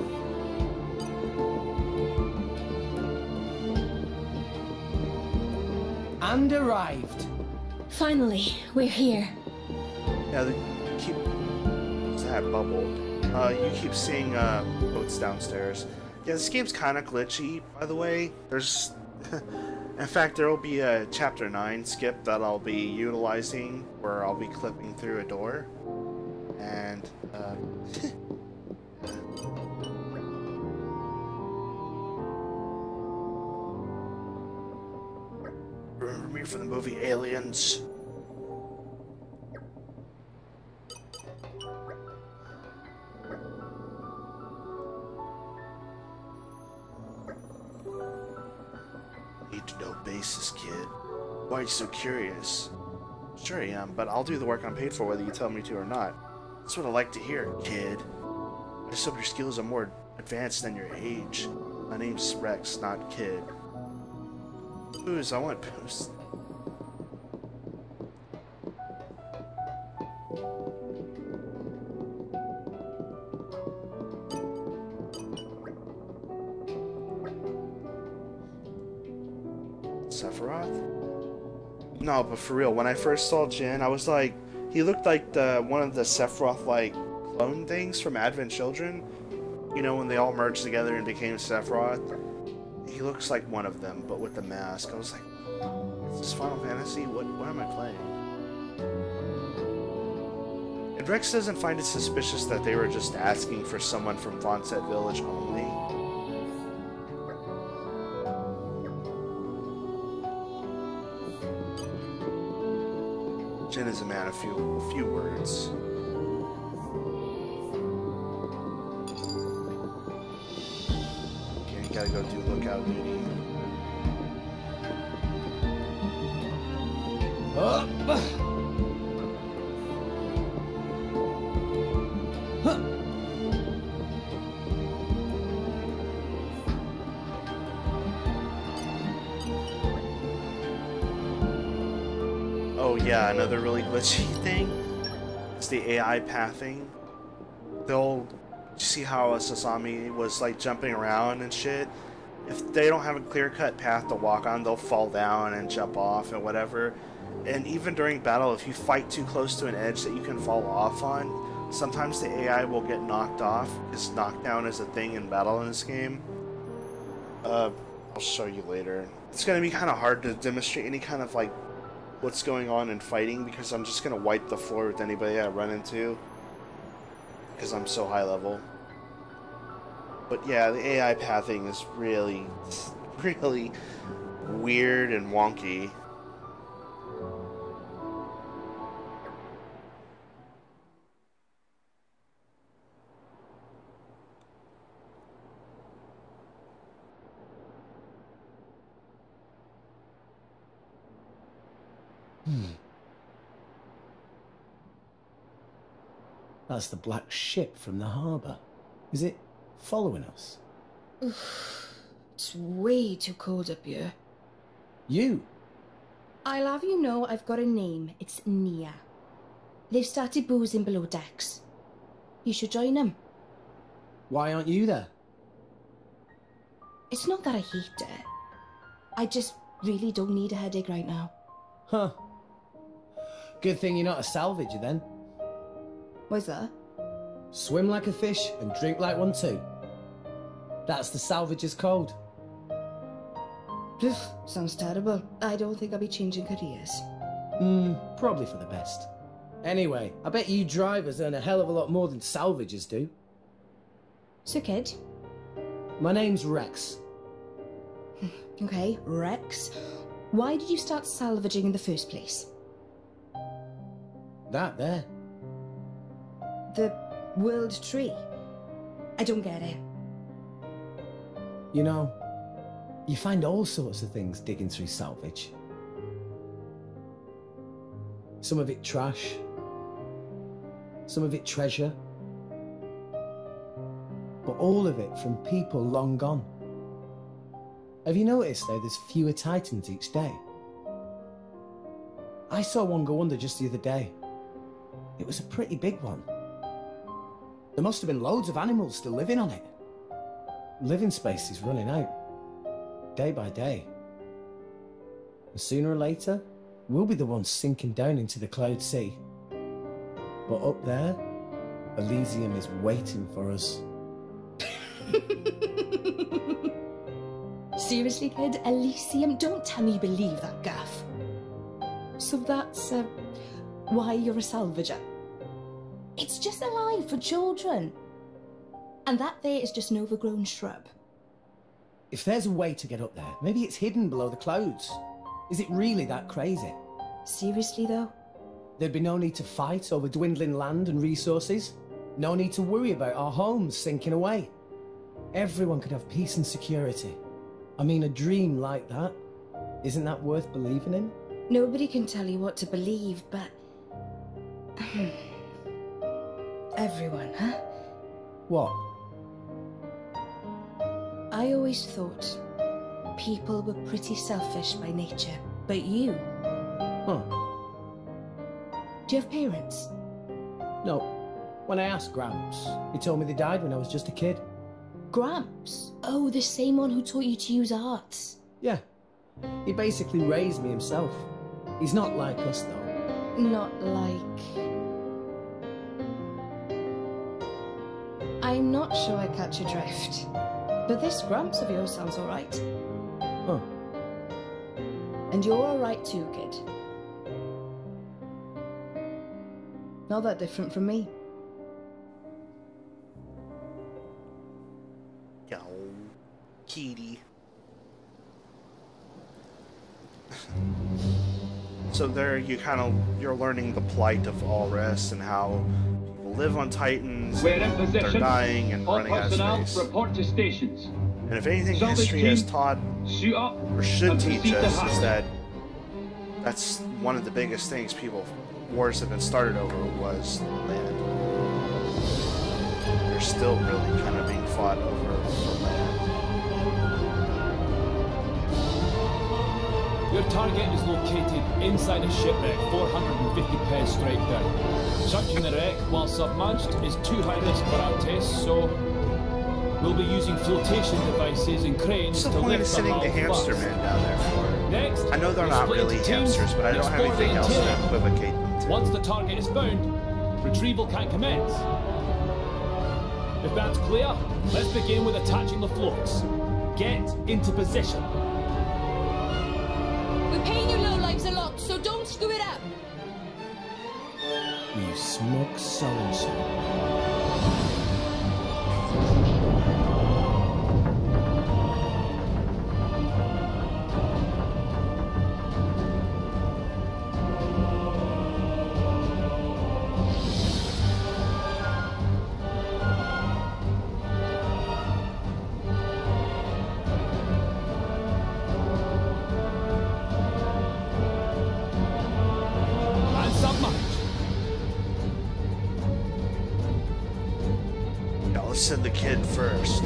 And arrived. Finally, we're here. Yeah, they keep... What's that bubble? You keep seeing boats downstairs. Yeah, this game's kind of glitchy, by the way. There's... In fact, there will be a Chapter 9 skip that I'll be utilizing, where I'll be clipping through a door. And, remember me from the movie Aliens? Need to know basis, kid. Why are you so curious? Sure I am, but I'll do the work I'm paid for whether you tell me to or not. That's what I like to hear, kid. I just hope your skills are more advanced than your age. My name's Rex, not Kid. Booze, I want booze. Sephiroth? No, but for real, when I first saw Jin, I was like, he looked like one of the Sephiroth-like clone things from Advent Children. You know, when they all merged together and became Sephiroth. He looks like one of them, but with the mask. I was like, is this Final Fantasy? What am I playing? And Rex doesn't find it suspicious that they were just asking for someone from Fonset Village only. Jin is a man of few words. Okay, you gotta go do lookout duty. Oh yeah, another really glitchy thing is the AI pathing. They'll see how Sasami was like jumping around and shit. If they don't have a clear-cut path to walk on, they'll fall down and jump off and whatever. And even during battle, if you fight too close to an edge that you can fall off on, sometimes the AI will get knocked off, because knockdown is a thing in battle in this game. I'll show you later. It's going to be kind of hard to demonstrate any kind of like what's going on in fighting, because I'm just going to wipe the floor with anybody I run into, because I'm so high level. But yeah, the AI pathing is really, really weird and wonky. That's the black ship from the harbour. Is it following us? It's way too cold up here. You? I'll have you know I've got a name. It's Nia. They've started boozing below decks. You should join them. Why aren't you there? It's not that I hate it. I just really don't need a headache right now. Huh. Good thing you're not a salvager then. What's that? Swim like a fish and drink like one too. That's the salvager's code. Sounds terrible. I don't think I'll be changing careers. Probably for the best. Anyway, I bet you drivers earn a hell of a lot more than salvagers do. So, kid? My name's Rex. Okay, Rex. Why did you start salvaging in the first place? That there. The world tree? I don't get it. You know, you find all sorts of things digging through salvage. Some of it trash, some of it treasure, but all of it from people long gone. Have you noticed though there's fewer titans each day? I saw one go under just the other day. It was a pretty big one. There must have been loads of animals still living on it. Living space is running out, day by day. And sooner or later, we'll be the ones sinking down into the cloud sea. But up there, Elysium is waiting for us. Seriously, kid? Elysium? Don't tell me you believe that gaff. So that's, why you're a salvager? It's just a lie for children. And that there is just an overgrown shrub. If there's a way to get up there, maybe it's hidden below the clouds. Is it really that crazy? Seriously, though? There'd be no need to fight over dwindling land and resources. No need to worry about our homes sinking away. Everyone could have peace and security. I mean, a dream like that, isn't that worth believing in? Nobody can tell you what to believe, but... everyone, huh? What? I always thought people were pretty selfish by nature, but you... Huh. Do you have parents? No. When I asked Gramps, he told me they died when I was just a kid. Gramps? Oh, the same one who taught you to use arts. Yeah. He basically raised me himself. He's not like us, though. Not like... I'm not sure I catch your drift. But this Gramps of yours sounds alright. Huh. And you're alright too, kid. Not that different from me. Yo, kitty. So there you're learning the plight of Allrest and how people live on Titans, We're in they're position. dying and All running out of personnel space. report to stations. And if anything Salvage history team, has taught suit up or should and teach proceed to us is hatch. that that's one of the biggest things wars have been started over was land. They're still really kind of being fought over land. Your target is located inside a shipwreck 450 pairs straight down. Searching the wreck while submerged is too high risk for our tests, so we'll be using flotation devices and cranes What's the to point of lift the sending the hull hamster first. man down there for? Next, I know they're we'll not split really into teams hamsters, but I don't have and explore anything the else to interior. equivocate them to. Once the target is found, retrieval can commence. If that's clear, let's begin with attaching the floats. Get into position. We're paying you lowlives a lot, so don't screw it up. You smug so-and-so. And submerge. Yeah, let's send the kid first.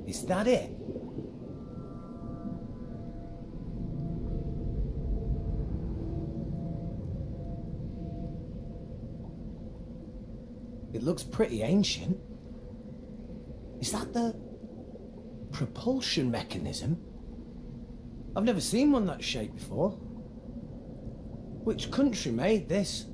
Is that it? It looks pretty ancient. Is that the propulsion mechanism? I've never seen one that shape before. Which country made this?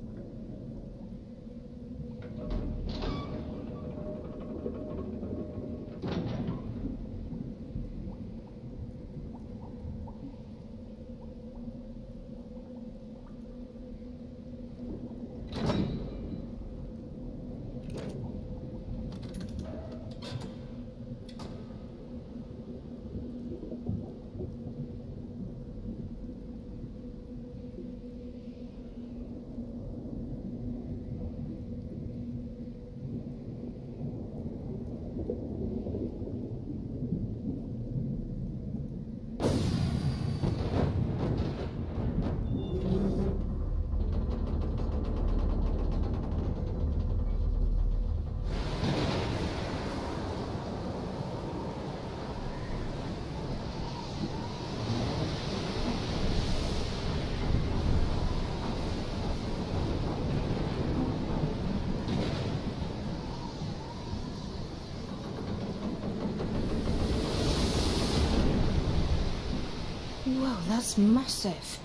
Wow, that's massive.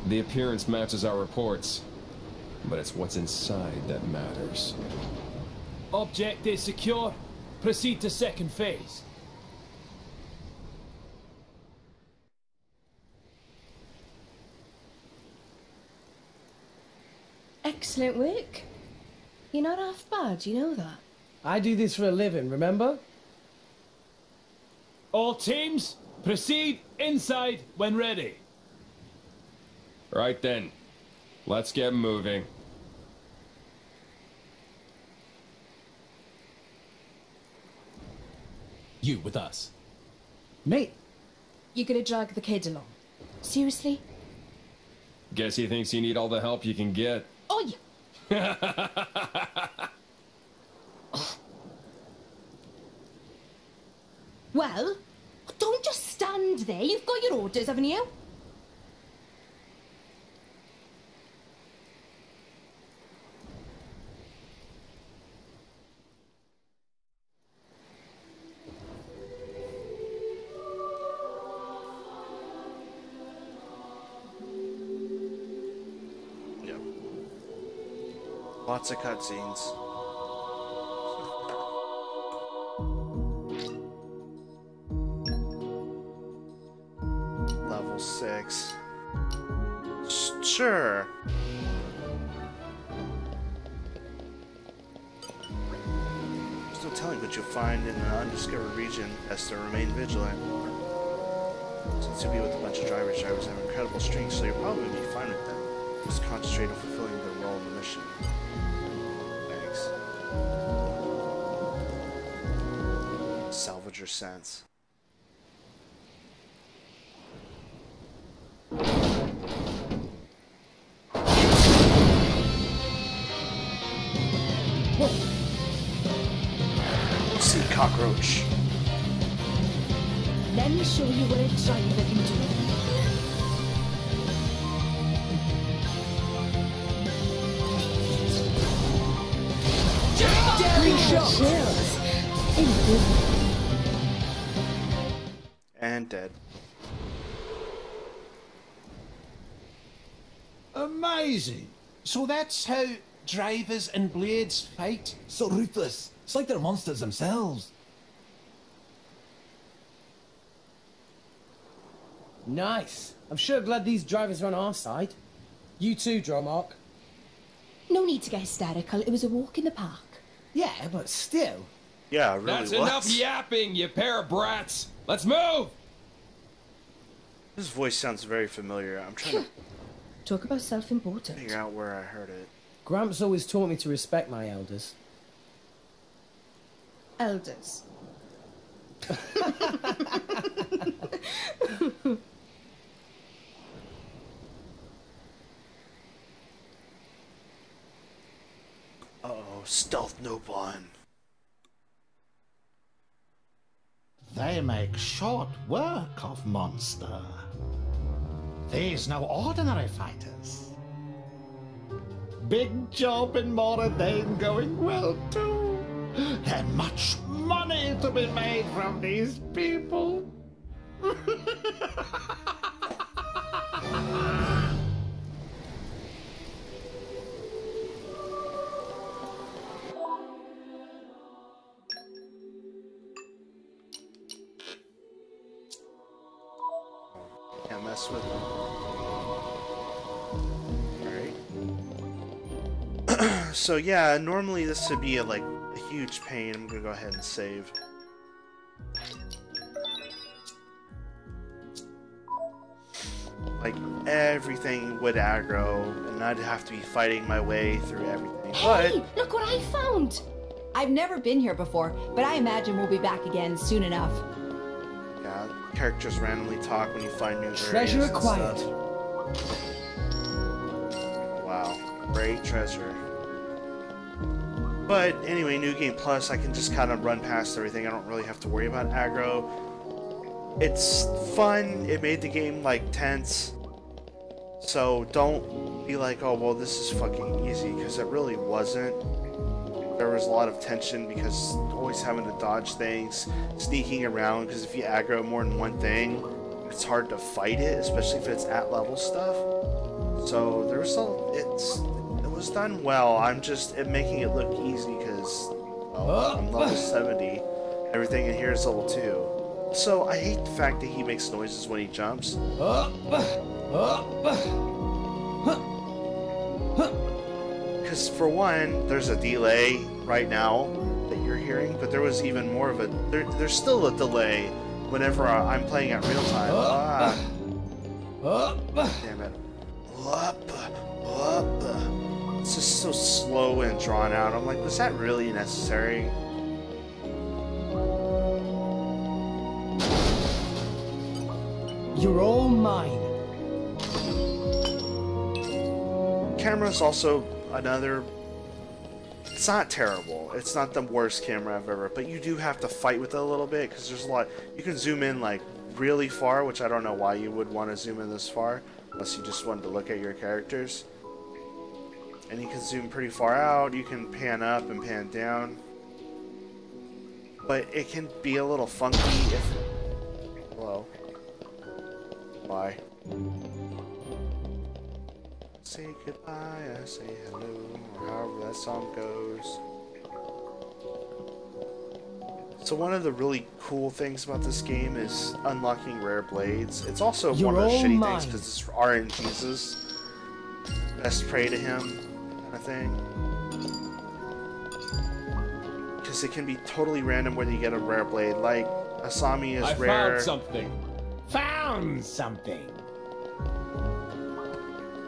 The appearance matches our reports, but it's what's inside that matters. Object is secure. Proceed to second phase. Excellent work. You're not half bad, you know that. I do this for a living, remember? All teams, proceed inside when ready. Right then, let's get moving. You with us. Me? You're gonna drag the kid along. Seriously? Guess he thinks you need all the help you can get. Oh, yeah. Well, don't just stand there. You've got your orders, haven't you? Yep. Lots of cutscenes. Level 6. Sure. There's no telling what you'll find in an undiscovered region. Best to remain vigilant. Since you'll be with a bunch of drivers have incredible strength, so you'll probably be fine with them. Just concentrate on fulfilling their role in the mission. Thanks. Salvage your sense. See cockroach. Let me show you what a driver can do. Daring shot. And dead. Amazing. So that's how drivers and blades fight? So ruthless. It's like they're monsters themselves. Nice. I'm sure glad these drivers are on our side. You too, Dromark. No need to get hysterical. It was a walk in the park. Yeah, but still. Yeah, it really That's was. enough yapping, you pair of brats. Let's move! This voice sounds very familiar. I'm trying to Talk about self-importance. figure out where I heard it. Gramps always taught me to respect my elders. Elders. Uh-oh, stealth no one. They make short work of monster. These no ordinary fighters. Big job in Moradane going well too. There's much money to be made from these people. Can't mess with them. Alright. So yeah, normally this would be a huge pain. I'm gonna go ahead and save. Like, everything would aggro, and I'd have to be fighting my way through everything. Hey, look what I found! I've never been here before, but I imagine we'll be back again soon enough. Yeah, characters randomly talk when you find new Treasure areas and acquired. stuff. Wow, great treasure. But anyway, New Game Plus, I can just kind of run past everything. I don't really have to worry about aggro. It's fun. It made the game tense. So don't be like, oh well, this is fucking easy, because it really wasn't. There was a lot of tension because always having to dodge things, sneaking around, because if you aggro more than one thing, it's hard to fight it, especially if it's at level stuff. So there was it was done well. I'm just making it look easy because I'm level 70. Everything in here is level 2. So I hate the fact that he makes noises when he jumps. Because for one, there's a delay right now that you're hearing, but there was even more of a... There's still a delay whenever I'm playing at real time. Damn it. It's just so slow and drawn out. I'm like, was that really necessary? You're all mine. Camera's also another... It's not terrible. It's not the worst camera I've ever... But you do have to fight with it a little bit, because there's a lot... You can zoom in, like, really far, which I don't know why you would want to zoom in this far, unless you just wanted to look at your characters. And you can zoom pretty far out. You can pan up and pan down. But it can be a little funky if... Hello. Bye. Say goodbye, I say hello, or however that song goes. So one of the really cool things about this game is unlocking rare blades. It's also one of the shitty things because it's RNGesus. Best pray to him, kind of thing. Because it can be totally random whether you get a rare blade. Like, Asami is rare. I found something. Found something.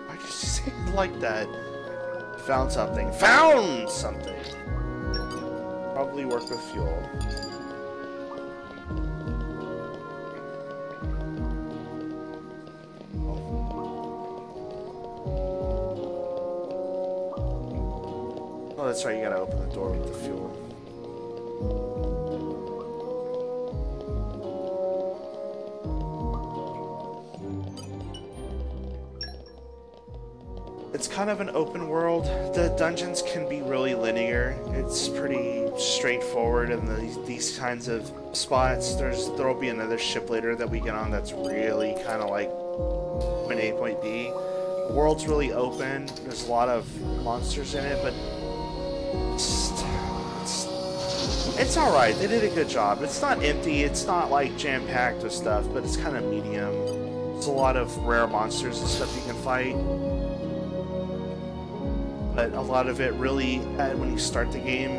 Why did you say it like that? Found something. Found something! Probably work with fuel. Oh, that's right, you gotta open the door with the fuel. It's kind of an open world. The dungeons can be really linear. It's pretty straightforward in these kinds of spots. There'll be another ship later that we get on that's really kind of like point A, point B. The world's really open. There's a lot of monsters in it, but it's alright. They did a good job. It's not empty. It's not like jam-packed with stuff, but it's kind of medium. There's a lot of rare monsters and stuff you can fight. But a lot of it really, when you start the game,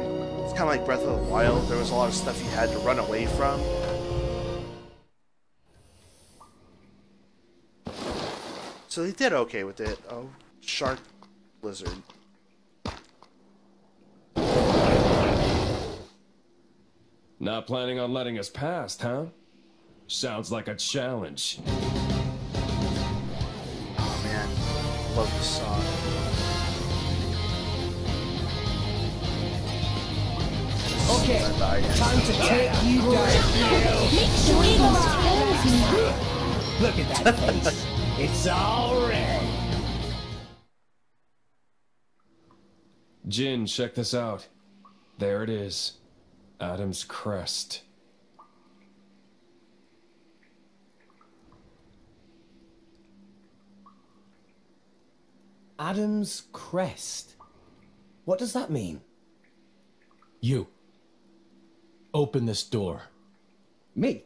it's kind of like Breath of the Wild. There was a lot of stuff you had to run away from. So they did okay with it. Oh, shark lizard. Not planning on letting us past, huh? Sounds like a challenge. Oh man, love this song. Okay, time to take you down. Look at that face. It's all red. Jin, check this out. There it is. Adam's crest. Adam's crest? What does that mean? You. Open this door. Me?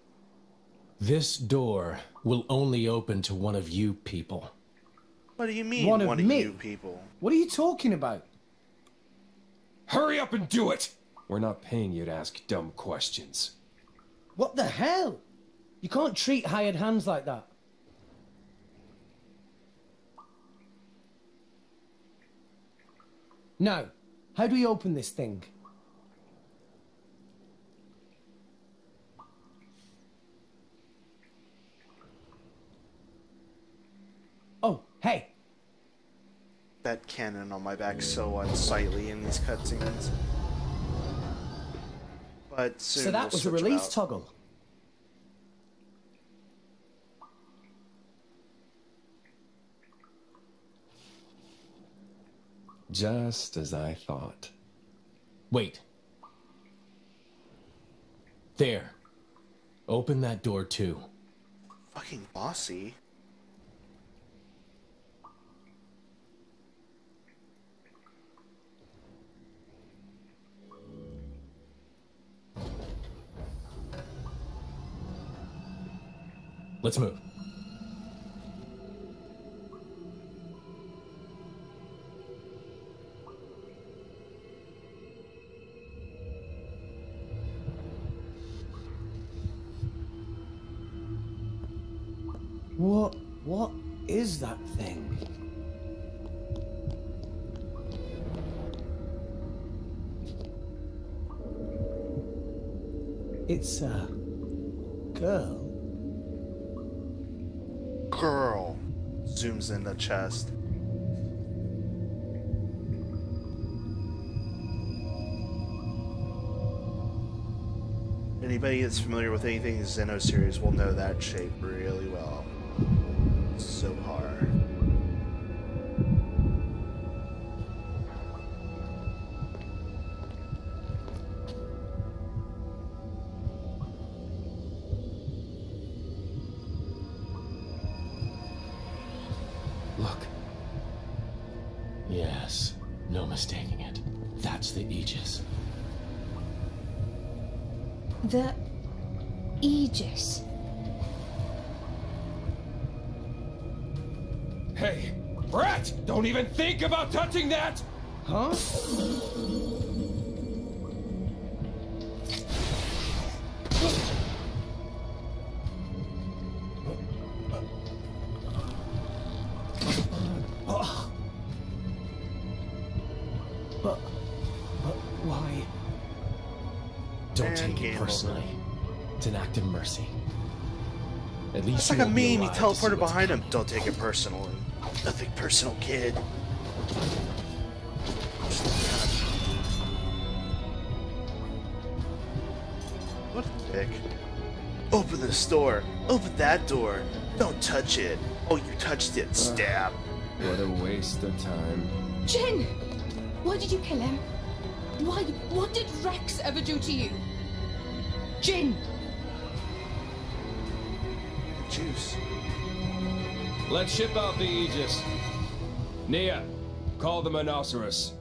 This door will only open to one of you people. What do you mean, one of you people? What are you talking about? Hurry up and do it! We're not paying you to ask dumb questions. What the hell? You can't treat hired hands like that. Now, how do we open this thing? Oh, hey! That cannon on my back so unsightly in these cutscenes. But soon so that was a release toggle. Just as I thought. Wait. There. Open that door too. Fucking bossy. Let's move. What is that thing? It's a girl. Girl. Zooms in the chest. Anybody that's familiar with anything in the Xeno series will know that shape really well. So hard. Look. Yes, no mistaking it. That's the Aegis. The Aegis. Hey, Brett! Don't even think about touching that! Huh? But why? Don't take it personally. It's an act of mercy. At least it's like a meme. He teleported behind him. Don't take it personally. Nothing personal, kid. What a dick. Open this door. Open that door. Don't touch it. Oh, you touched it. Stab. What a waste of time. Jin! Why did you kill him? Why? What did Rex ever do to you? Jin! Juice. Let's ship out the Aegis. Nia, call the Monoceros.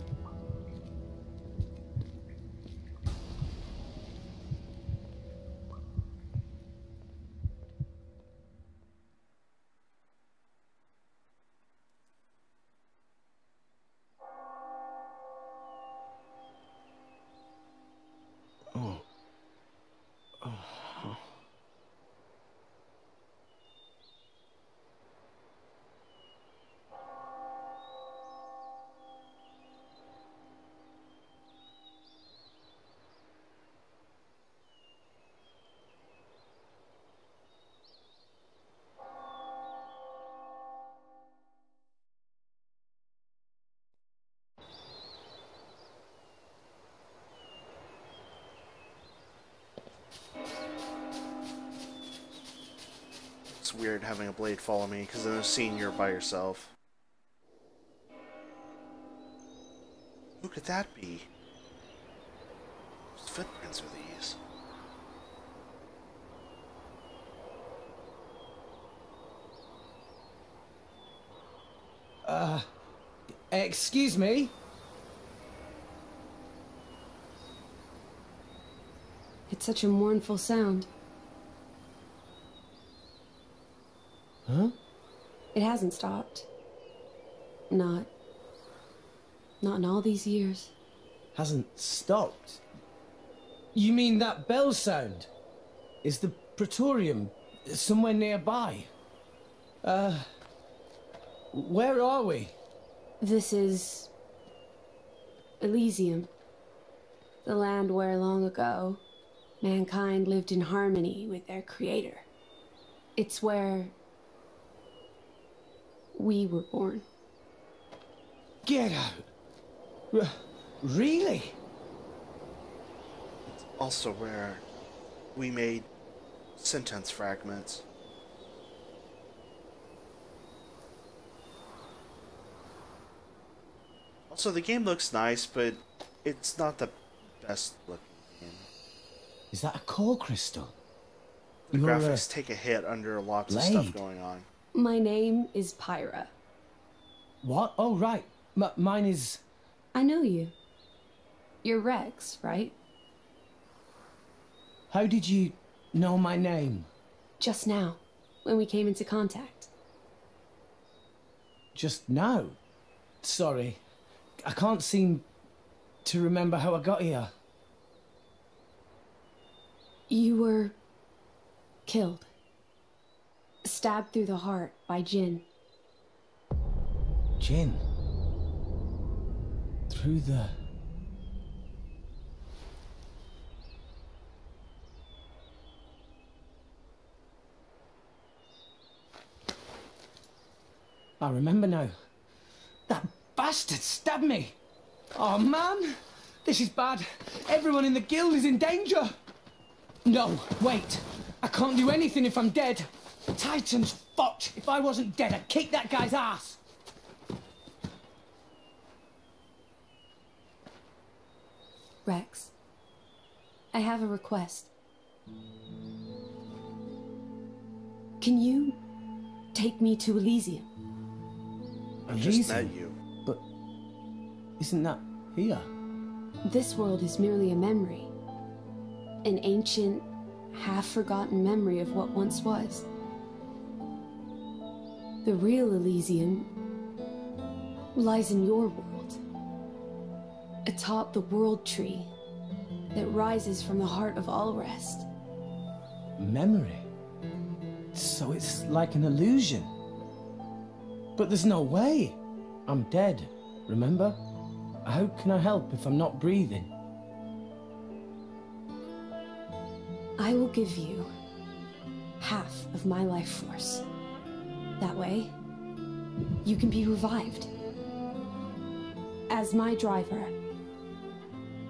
It's weird having a blade follow me because in a scene you're by yourself. Who could that be? Whose footprints are these? Excuse me? It's such a mournful sound. Huh? It hasn't stopped. Not in all these years. Hasn't stopped? You mean that bell sound? Is the Praetorium somewhere nearby? Where are we? This is Elysium. The land where long ago mankind lived in harmony with their creator. It's where we were born. Get out! Really? It's also where we made sentence fragments. Also, the game looks nice, but it's not the best looking game. Is that a core crystal? The You're, graphics take a hit under lots of stuff Blade. going on. My name is Pyra. What? Oh, right. Mine is... I know you. You're Rex, right? How did you know my name? Just now, when we came into contact. Just now? Sorry. I can't seem to remember how I got here. You were... killed. Stabbed through the heart by Jinn. Jinn? Through the... I remember now. That bastard stabbed me! Oh, man! This is bad. Everyone in the guild is in danger! No, wait. I can't do anything if I'm dead. Titan's fucked. If I wasn't dead, I'd kick that guy's ass. Rex, I have a request. Can you take me to Elysium? I just met you. But isn't that here? This world is merely a memory. An ancient, half-forgotten memory of what once was. The real Elysium lies in your world. Atop the world tree that rises from the heart of all rest. Memory? So it's like an illusion. But there's no way. I'm dead, remember? How can I help if I'm not breathing? I will give you half of my life force. That way, you can be revived. As my driver.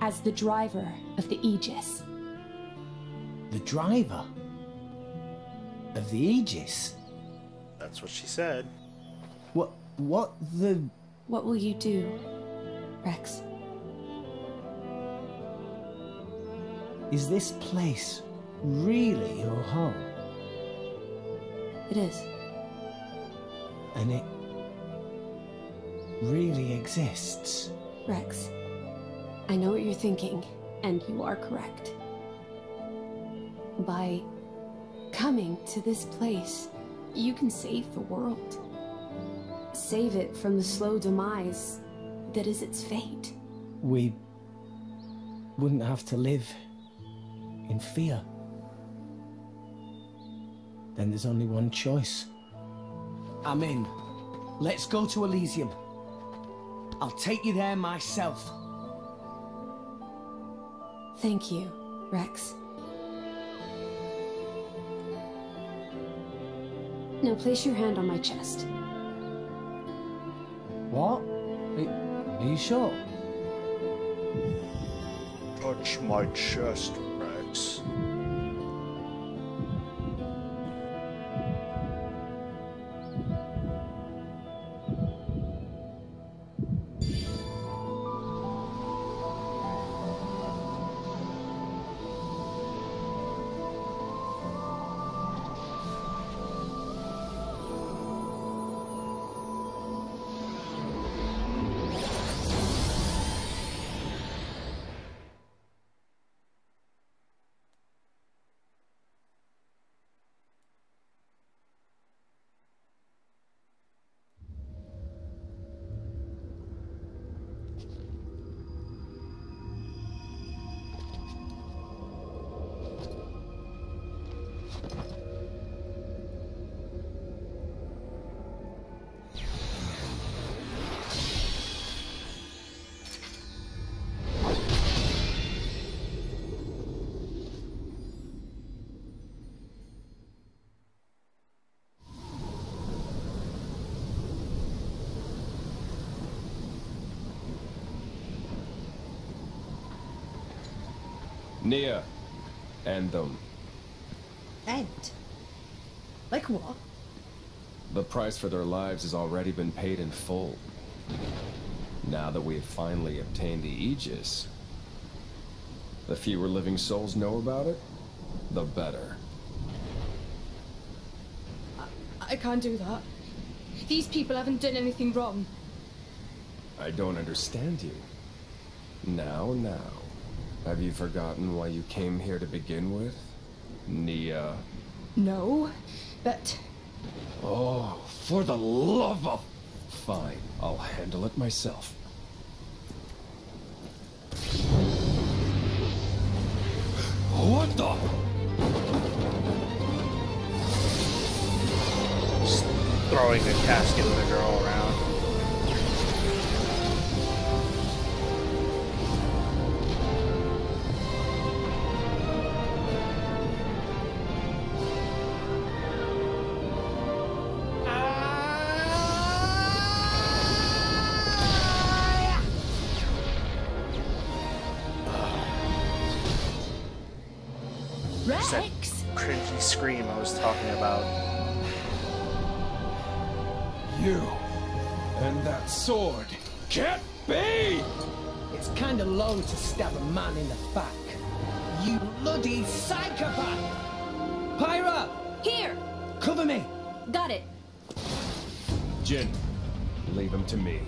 As the driver of the Aegis. The driver? Of the Aegis? That's what she said. What the... What will you do, Rex? Is this place really your home? It is. And it really exists? Rex, I know what you're thinking, and you are correct. By coming to this place, you can save the world. Save it from the slow demise that is its fate. We wouldn't have to live in fear. Then there's only one choice. I'm in. Let's go to Elysium. I'll take you there myself. Thank you, Rex. Now place your hand on my chest. What? Are you sure? Touch my chest, Rex. Nia, end them. End? Like what? The price for their lives has already been paid in full. Now that we have finally obtained the Aegis, the fewer living souls know about it, the better. I can't do that. These people haven't done anything wrong. I don't understand you. Now. Have you forgotten why you came here to begin with? Nia? No, but... Oh, for the love of... Fine, I'll handle it myself. What the... Just throwing a casket with a girl around. Rex? That cringy scream I was talking about. You and that sword can't be! It's kind of long to stab a man in the back. You bloody psychopath! Pyra! Here! Cover me! Got it. Jin, leave him to me.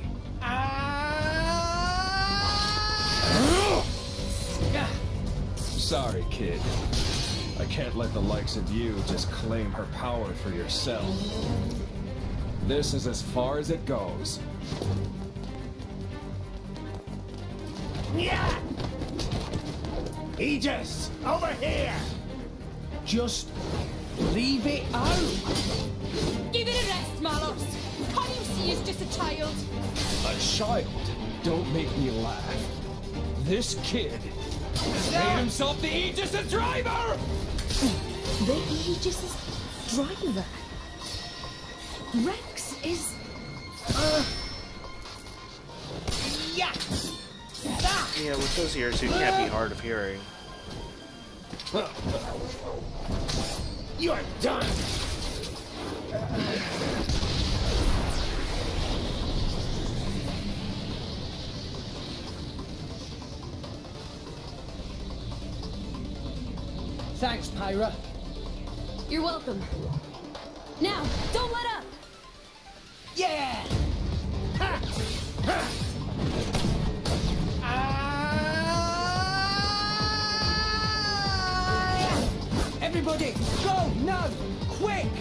Sorry, kid. I can't let the likes of you just claim her power for yourself. This is as far as it goes. Yeah! Aegis! Over here! Just leave it out! Give it a rest, Malos. Can't you see he's just a child? A child? Don't make me laugh. This kid has made himself the Aegis' driver! The Aegis' driver? Rex is... Yeah! Yeah, with those ears, you can't be hard of hearing. You're done! Thanks, Pyra. You're welcome. Now, don't let up! Yeah! Ha! Ha! Everybody, go now! Quick!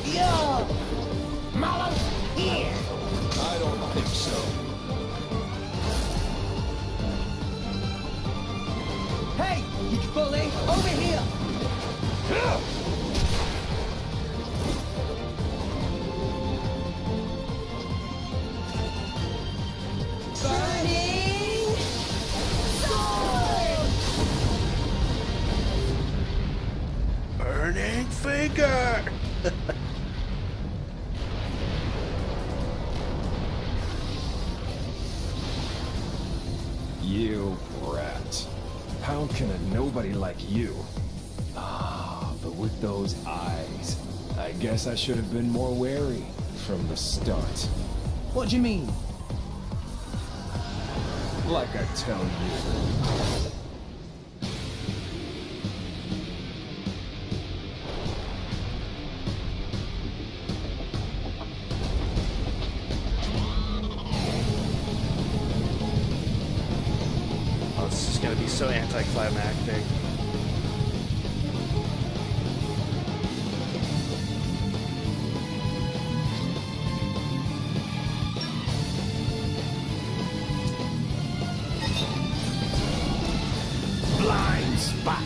Yo! Mallow, here! I don't think so. Hey, you bully! Over here! Burning sword! Burning finger! You brat. How can a nobody like you? But with those eyes, I guess I should have been more wary from the start. What do you mean? Like I tell you. Oh, this is gonna be so anticlimactic. Blind spot!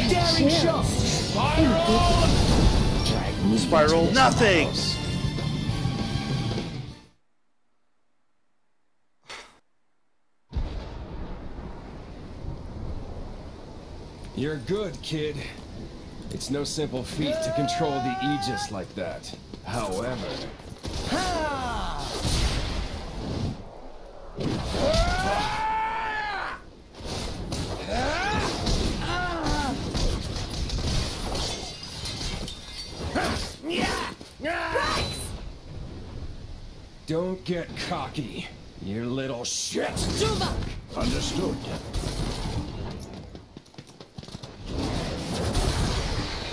Daring shot! Spiral! Spiral nothing! You're good, kid. It's no simple feat to control the Aegis like that. However... Don't get cocky, you little shit! Understood.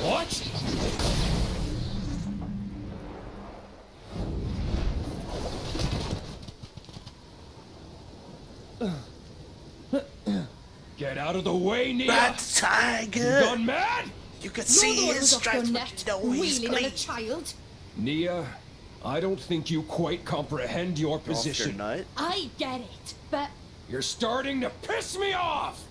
What? Get out of the way, Nia! That tiger! You gone mad? You could see his stripes, but you know he's wheeling on a clean. child. Nia, I don't think you quite comprehend your Off your position. nut. I get it, but You're starting to piss me off!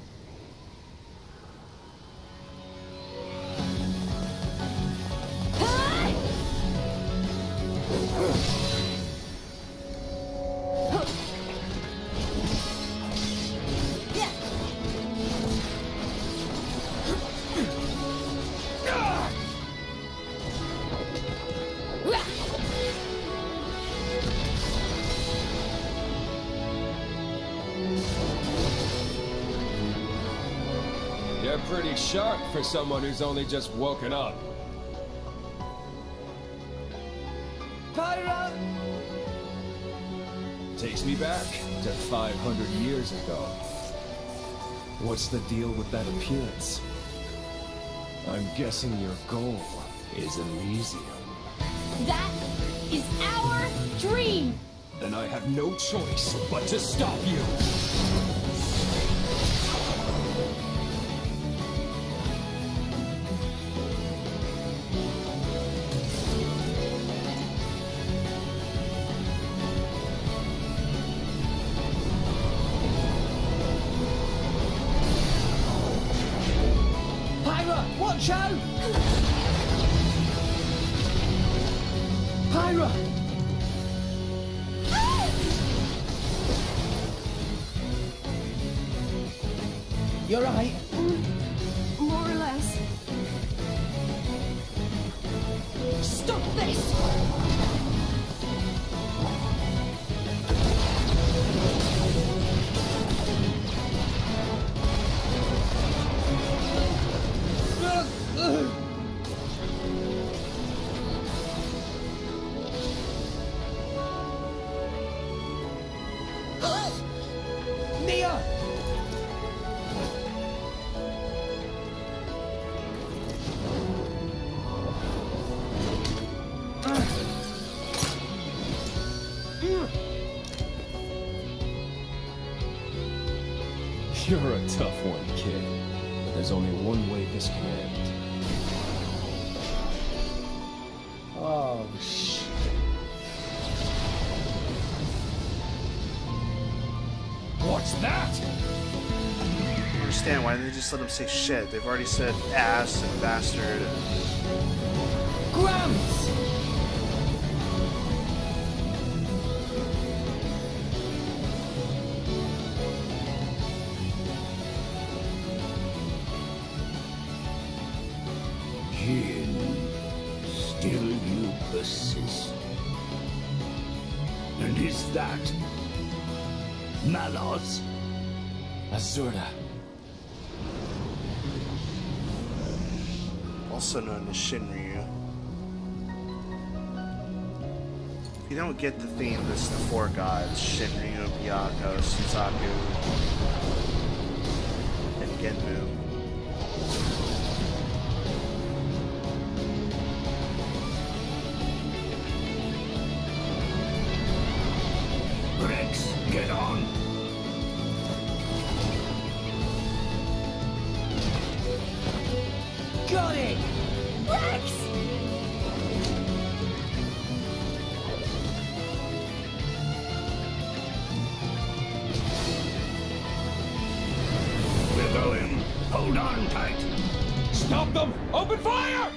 You're pretty sharp for someone who's only just woken up. Pyra! Takes me back to 500 years ago. What's the deal with that appearance? I'm guessing your goal is Elysium. that is our dream. Then I have no choice but to stop you. Pyra, watch out! Pyra! You're right. More or less. Stop this! Nia! You're a tough one, kid. But there's only one way this can end. Oh, shit. What's that? I don't understand why didn't they just let him say shit? They've already said ass and bastard. Gramps! Jin, still you persist. And is that Malos? Azurda. Also known as Shinryu. If you don't get the theme, this is the four gods: Shinryu, Byakuya, Suzaku, and Genmu. Rex, get on. Got it! Rex! We're going. Hold on tight. Stop them! Open fire!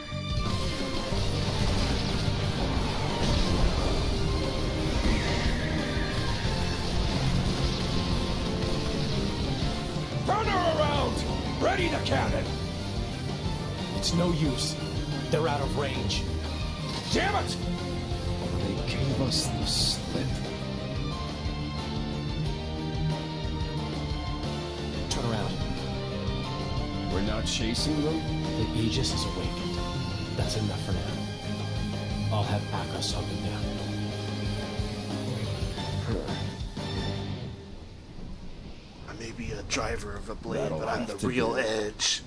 Turn her around! Ready the cannon! It's no use. They're out of range. Damn it! They gave us the slip. Turn around. We're not chasing them? The Aegis is awakened. That's enough for now. I'll have Akos hunt them down. I may be a driver of a blade, That'll but I'm have the to real do it. edge.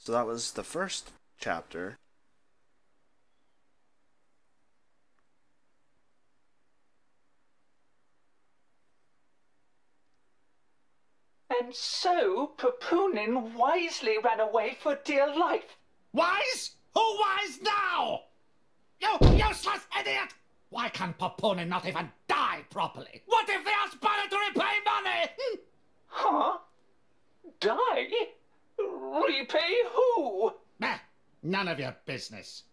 So that was the first chapter. And so, Papunin wisely ran away for dear life. Wise? Who wise now? You useless idiot! Why can Papunin not even die properly? What if they ask Banner to repay money? Huh? Die? Repay who? None of your business.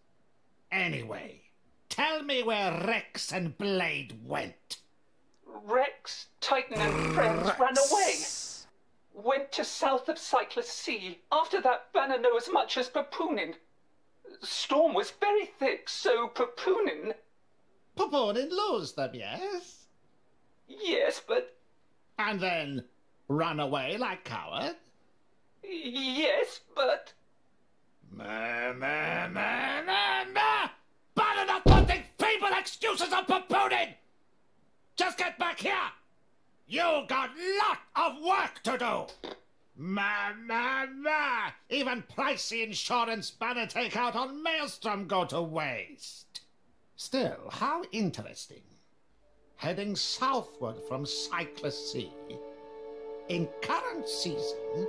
Anyway, tell me where Rex and Blade went. Rex, Titan, and friends ran away. Went to south of Cyclus Sea. After that, Banner knew as much as Papunin. Storm was very thick, so Papunin... Papunin lose them, yes? Yes, but... And then run away like coward? Yes, but... Banner not wanting feeble excuses of Papunin! Just get back here! You got lot of work to do! Even pricey insurance Banner take out on Maelstrom go to waste. Still, how interesting. Heading southward from Cyclus Sea. In current season,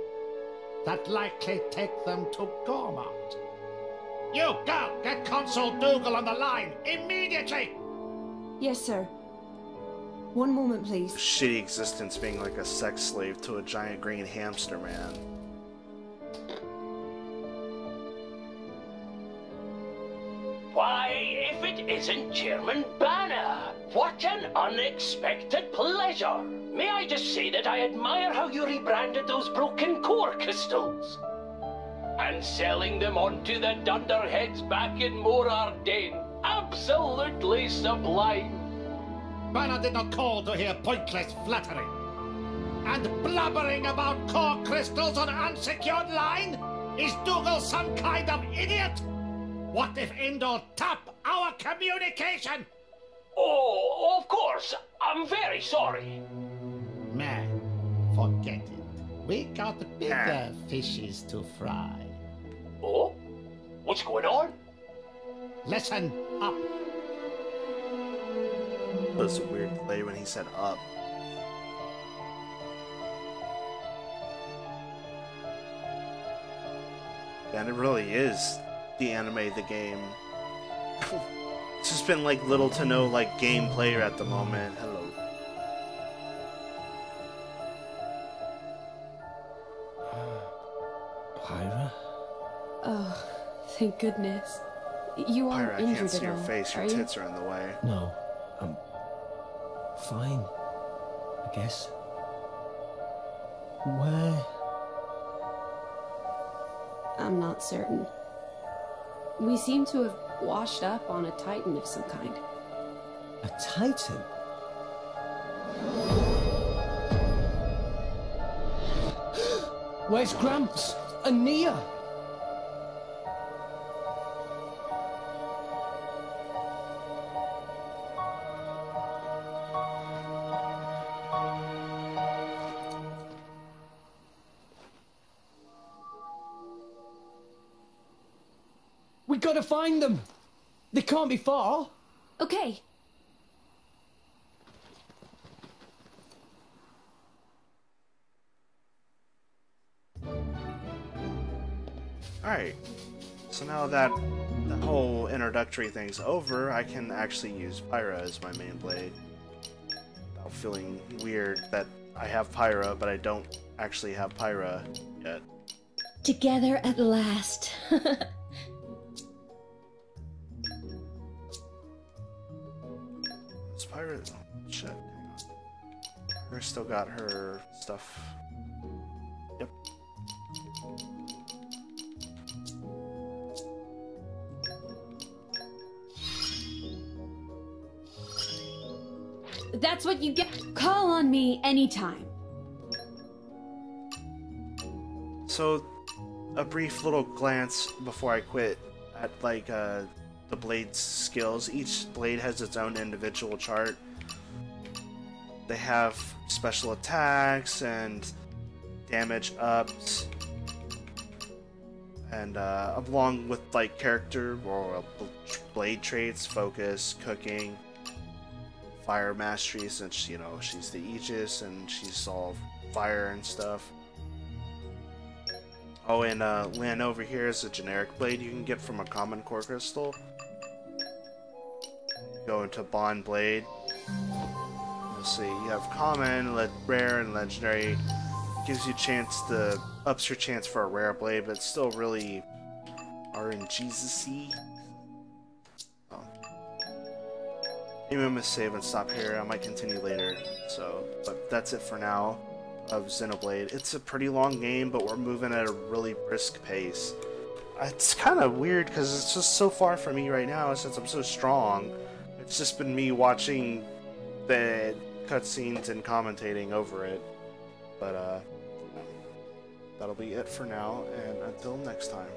that likely take them to Gormont. You go! Get Consul Dougal on the line, immediately! Yes, sir. One moment, please. Shitty existence being like a sex slave to a giant green hamster man. Why, if it isn't Chairman Banner! What an unexpected pleasure! May I just say that I admire how you rebranded those broken core crystals? And selling them onto the dunderheads back in Morardane. Absolutely sublime! Banner did not call to hear pointless flattery. And blabbering about core crystals on unsecured line? Is Dougal some kind of idiot? What if Indor tap our communication? Oh, of course. I'm very sorry. Man, forget it. We got bigger fishes to fry. Oh? What's going on? Listen up. That was a weird delay when he said up. And it really is the anime, the game. It's just been like little to no like gameplay at the moment. Hello. Pyra? Oh, thank goodness. You aren't Pyra, I injured can't see at your all, face. Your are you? tits are in the way. No, I'm fine, I guess. Where? I'm not certain. We seem to have washed up on a Titan of some kind. A Titan? Where's Gramps and Nia? We gotta find them! They can't be far! Okay. Alright. So now that the whole introductory thing's over, I can actually use Pyra as my main blade. Without feeling weird that I have Pyra, but I don't actually have Pyra yet. Together at last. Is Pyra... Oh, shit. Hang on. Pyra still got her stuff. Yep. That's what you get. Call on me anytime. So, a brief little glance before I quit at like the blade's skills. Each blade has its own individual chart. They have special attacks and damage ups, And along with like character or blade traits, focus, cooking, fire mastery, since you know she's the Aegis and she's all fire and stuff. Oh, and land over here is a generic blade you can get from a common core crystal. Go into Bond Blade. Let's see, you have common, rare, and legendary. Gives you ups your chance for a rare blade, but it's still really RNGesus-y. Oh. Maybe I'm gonna save and stop here. I might continue later. So, but that's it for now of Xenoblade. It's a pretty long game, but we're moving at a really brisk pace. It's kind of weird because it's just so far from me right now since I'm so strong. It's just been me watching the cutscenes and commentating over it. But that'll be it for now, and until next time.